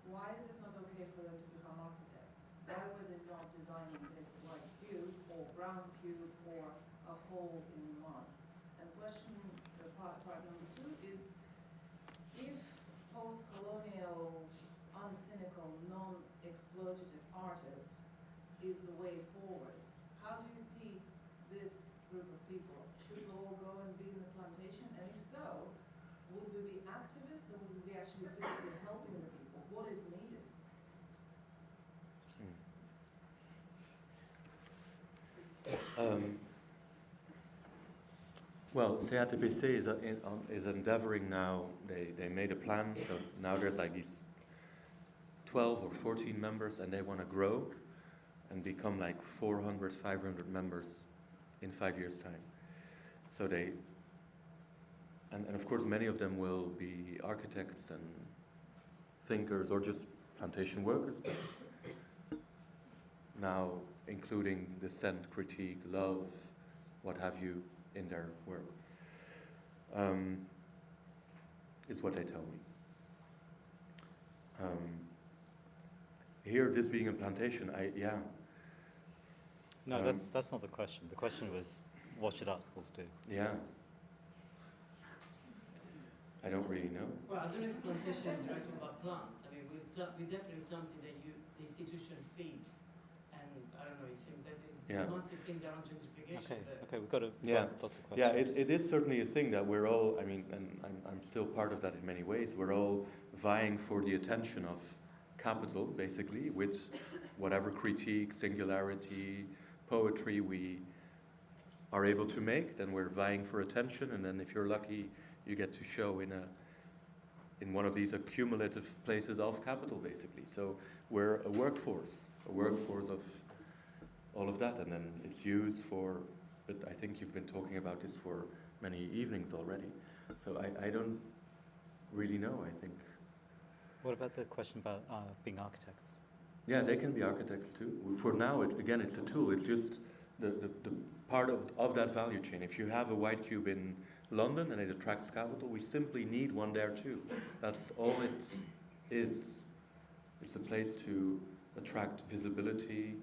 why is it not okay for them to become architects? Why were they not designing this white cube or brown cube or a hole in the mud? And question, part number two is, if post-colonial, uncynical, non-exploitative artists is the way forward, how do you see this group of people? Should we all go and be in the plantation? And if so, would we be activists or would we be actually physically helping the people? What is needed? Well, CATPC is endeavoring now, they made a plan, so now there's like these 12 or 14 members, and they want to grow and become like 400, 500 members in 5 years' time. So and of course many of them will be architects and thinkers or just plantation workers, but now including dissent, critique, love, what have you, in their work. is what they tell me. Here, this being a plantation, No, that's not the question. The question was, what should art schools do? yeah. I don't really know. Well, I don't know if plantation is right about plants. I mean, we definitely something that the institution feed, and I don't know. It seems that there's constant things around gentrification. Okay, we've got lots of questions. Yeah, it is certainly a thing that we're all, I mean, and I'm still part of that in many ways, we're all vying for the attention of capital, basically, with whatever critique, singularity, poetry we are able to make, then we're vying for attention, and then if you're lucky, you get to show in one of these accumulative places of capital, basically. So we're a workforce of all of that, and then it's used for, but I think you've been talking about this for many evenings already. So I don't really know, I think. What about the question about being architects? Yeah, they can be architects too. For now, it's a tool. It's just the part of that value chain. If you have a white cube in London and it attracts capital, we simply need one there too. That's all it is. It's a place to attract visibility,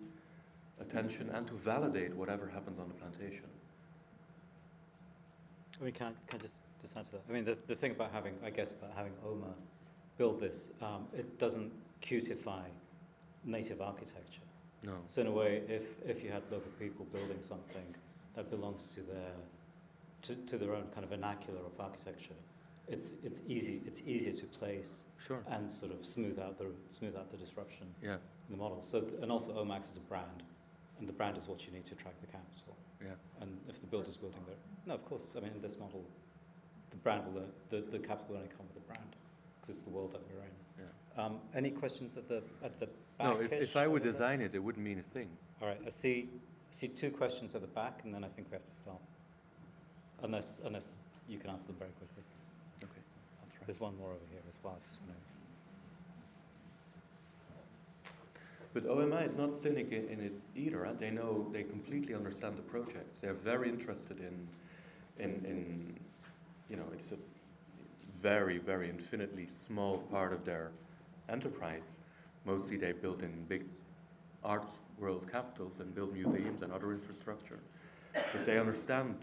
attention, and to validate whatever happens on the plantation. I mean, can I just add to that? I mean, the thing about having Oma build this, it doesn't cutify native architecture. No. So in a way, if you had local people building something that belongs to their own kind of vernacular of architecture, it's easier to place and sort of smooth out the disruption in the model. So and also Omax is a brand, and the brand is what you need to attract the capital. Yeah. And if the builder's building there, no, of course. I mean, in this model, the brand will the capital will only come with the brand because it's the world that we're in. Yeah. Any questions at the back? No, if I would design it, it wouldn't mean a thing. All right, I see two questions at the back, and then I think we have to stop. Unless you can answer them very quickly. Okay, I'll try. There's one more over here as well. Just But OMI is not cynic in it either. Huh? They completely understand the project. They're very interested in it's a very, very infinitely small part of their enterprise. Mostly they build in big art world capitals and build museums and other infrastructure. But they understand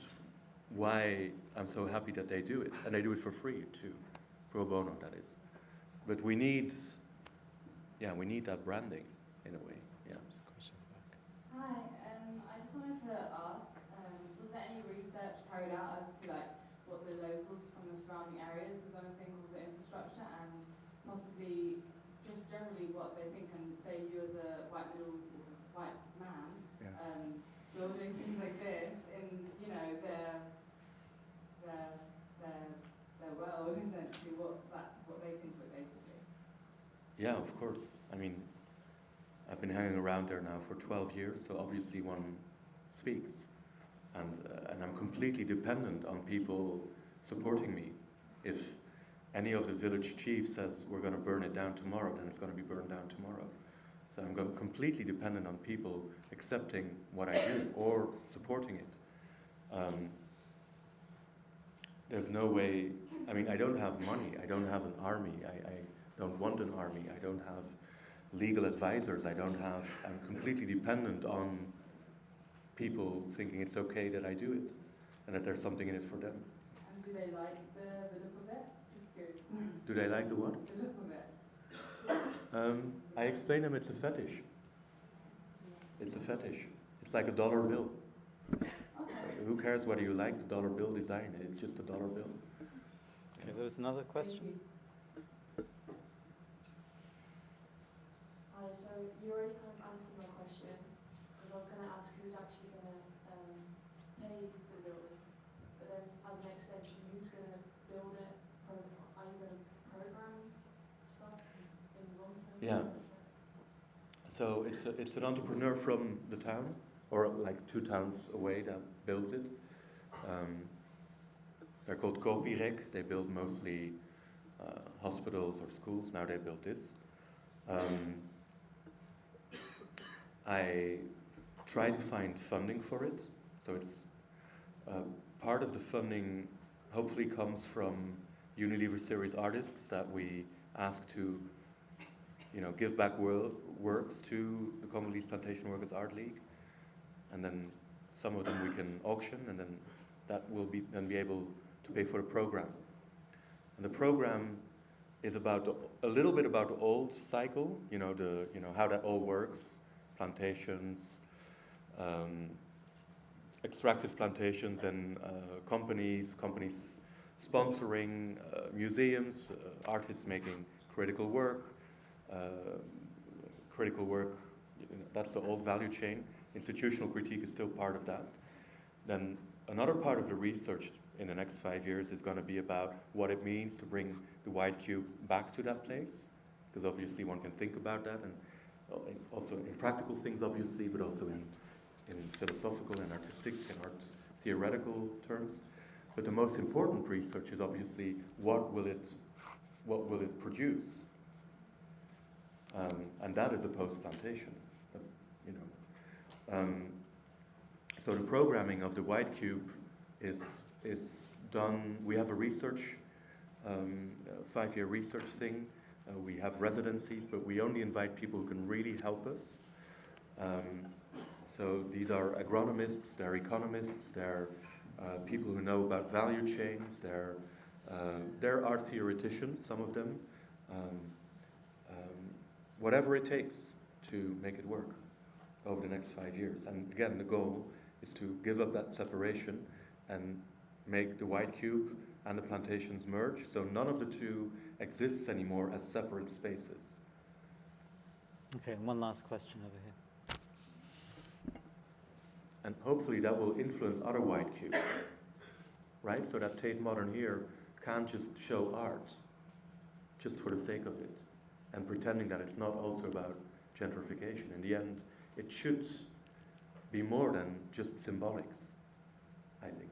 why I'm so happy that they do it. And they do it for free too. Pro bono, that is. But we need that branding in a way. Yeah. Hi, I just wanted to ask, was there any research carried out as to what the locals from the surrounding areas are going to think of the infrastructure, and possibly just generally what they think, and say you as a white man building things like this in their world, essentially what they think of it basically. Yeah, of course. I mean, I've been hanging around there now for 12 years, so obviously one speaks. And I'm completely dependent on people supporting me. If any of the village chiefs says we're going to burn it down tomorrow, then it's going to be burned down tomorrow. So I'm completely dependent on people accepting what I do or supporting it. There's no way, I mean, I don't have money, I don't have an army, I don't want an army, I don't have legal advisors, I'm completely dependent on people thinking it's okay that I do it and that there's something in it for them. And do they like the look of it? Just curious. Do they like the what? The look of it. I explain them it's a fetish. It's a fetish. It's like a dollar bill. Okay. Who cares whether you like the dollar bill design? It's just a dollar bill. Okay, there was another question. Hi, so you already kind of answered my question, because I was going to ask who's actually going to pay for the building, but then as an extension, who's going to build it? Are you going to program stuff in the long term? Yeah. So it's an entrepreneur from the town, or like 2 towns away, that builds it. They're called Copyrec. They build mostly hospitals or schools. Now they build this. I try to find funding for it. So it's part of the funding hopefully comes from Unilever Series artists that we ask to, give back works to the Congolese Plantation Workers Art League, and then some of them we can auction, and then that will be able to pay for the program. And the program is a little bit about the old cycle, how that all works, plantations, extractive plantations, and companies sponsoring museums, artists making critical work, that's the old value chain. Institutional critique is still part of that. Then another part of the research in the next 5 years is going to be about what it means to bring the white cube back to that place, because obviously one can think about that, and also in practical things obviously, but also in philosophical and artistic and art theoretical terms. But the most important research is obviously what will it produce, and that is a post-plantation. So the programming of the white cube is done. We have a research 5-year research thing. We have residencies, but we only invite people who can really help us. So these are agronomists, they're economists, they're people who know about value chains, they're art theoreticians, some of them. Whatever it takes to make it work over the next 5 years. And again, the goal is to give up that separation and make the white cube and the plantations merge, so none of the two exists anymore as separate spaces. Okay, and one last question over here. And hopefully that will influence other white cubes, right? So that Tate Modern here can't just show art just for the sake of it and pretending that it's not also about gentrification. In the end, it should be more than just symbolics, I think.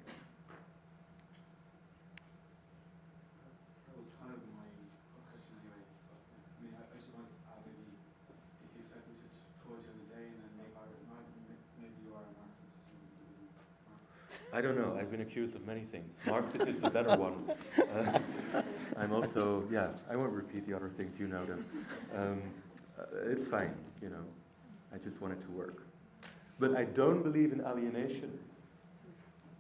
That was kind of my question anyway. I just want to add maybe if you expect me to tour during the day and then make art at night, maybe you are a Marxist. I don't know. I've been accused of many things. Marxist is the better one. I'm also, I won't repeat the other things, you know them. It's fine, I just want it to work. But I don't believe in alienation.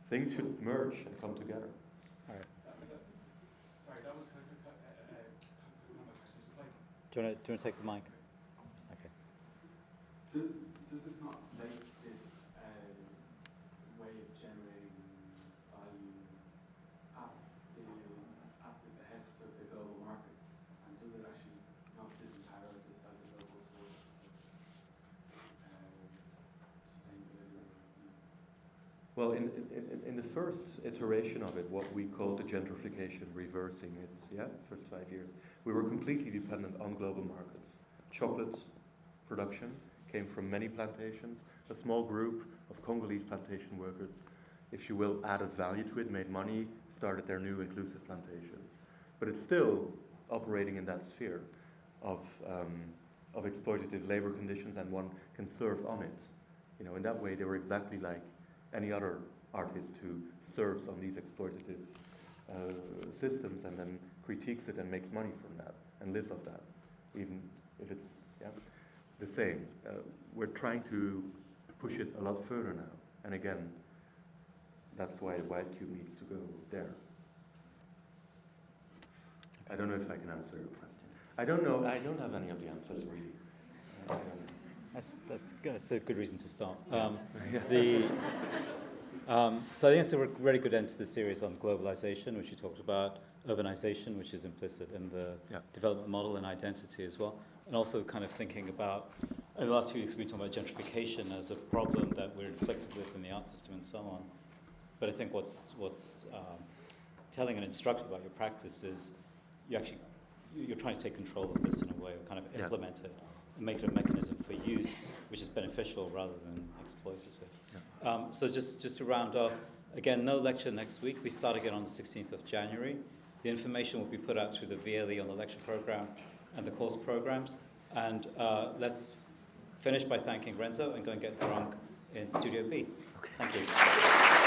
Things should merge and come together. All right. Sorry, that was kind of a question. Just like, Do you want to take the mic? Okay. does this not place this way of generating value at the behest of the global markets? And does it actually not disempower this as a local source of sustainability? Well, in the first iteration of it, what we called the gentrification, reversing it, first 5 years, we were completely dependent on global markets. Chocolate production came from many plantations. A small group of Congolese plantation workers, if you will, added value to it, made money, started their new inclusive plantations. But it's still operating in that sphere of exploitative labor conditions, and one can surf on it. In that way, they were exactly like any other artist who surfs on these exploitative systems and then critiques it and makes money from that and lives off that, even if it's the same. We're trying to push it a lot further now, and again, that's why the white cube needs to go there. I don't know if I can answer your question. I don't know. I don't have any of the answers really. That's good. That's a good reason to start. So I think it's a really good end to the series on globalization, which you talked about, urbanization, which is implicit in the development model, and identity as well, and also kind of thinking about, in the last few weeks we've been talking about gentrification as a problem that we're inflicted with in the art system and so on. But I think what's telling and instructive about your practice is you're trying to take control of this in a way, or kind of implement it, and make it a mechanism for use, which is beneficial rather than exploitative. So just to round off, again, no lecture next week. We start again on the 16th of January. The information will be put out through the VLE on the lecture program and the course programs. And let's finish by thanking Renzo and go and get drunk in Studio B. Okay. Thank you.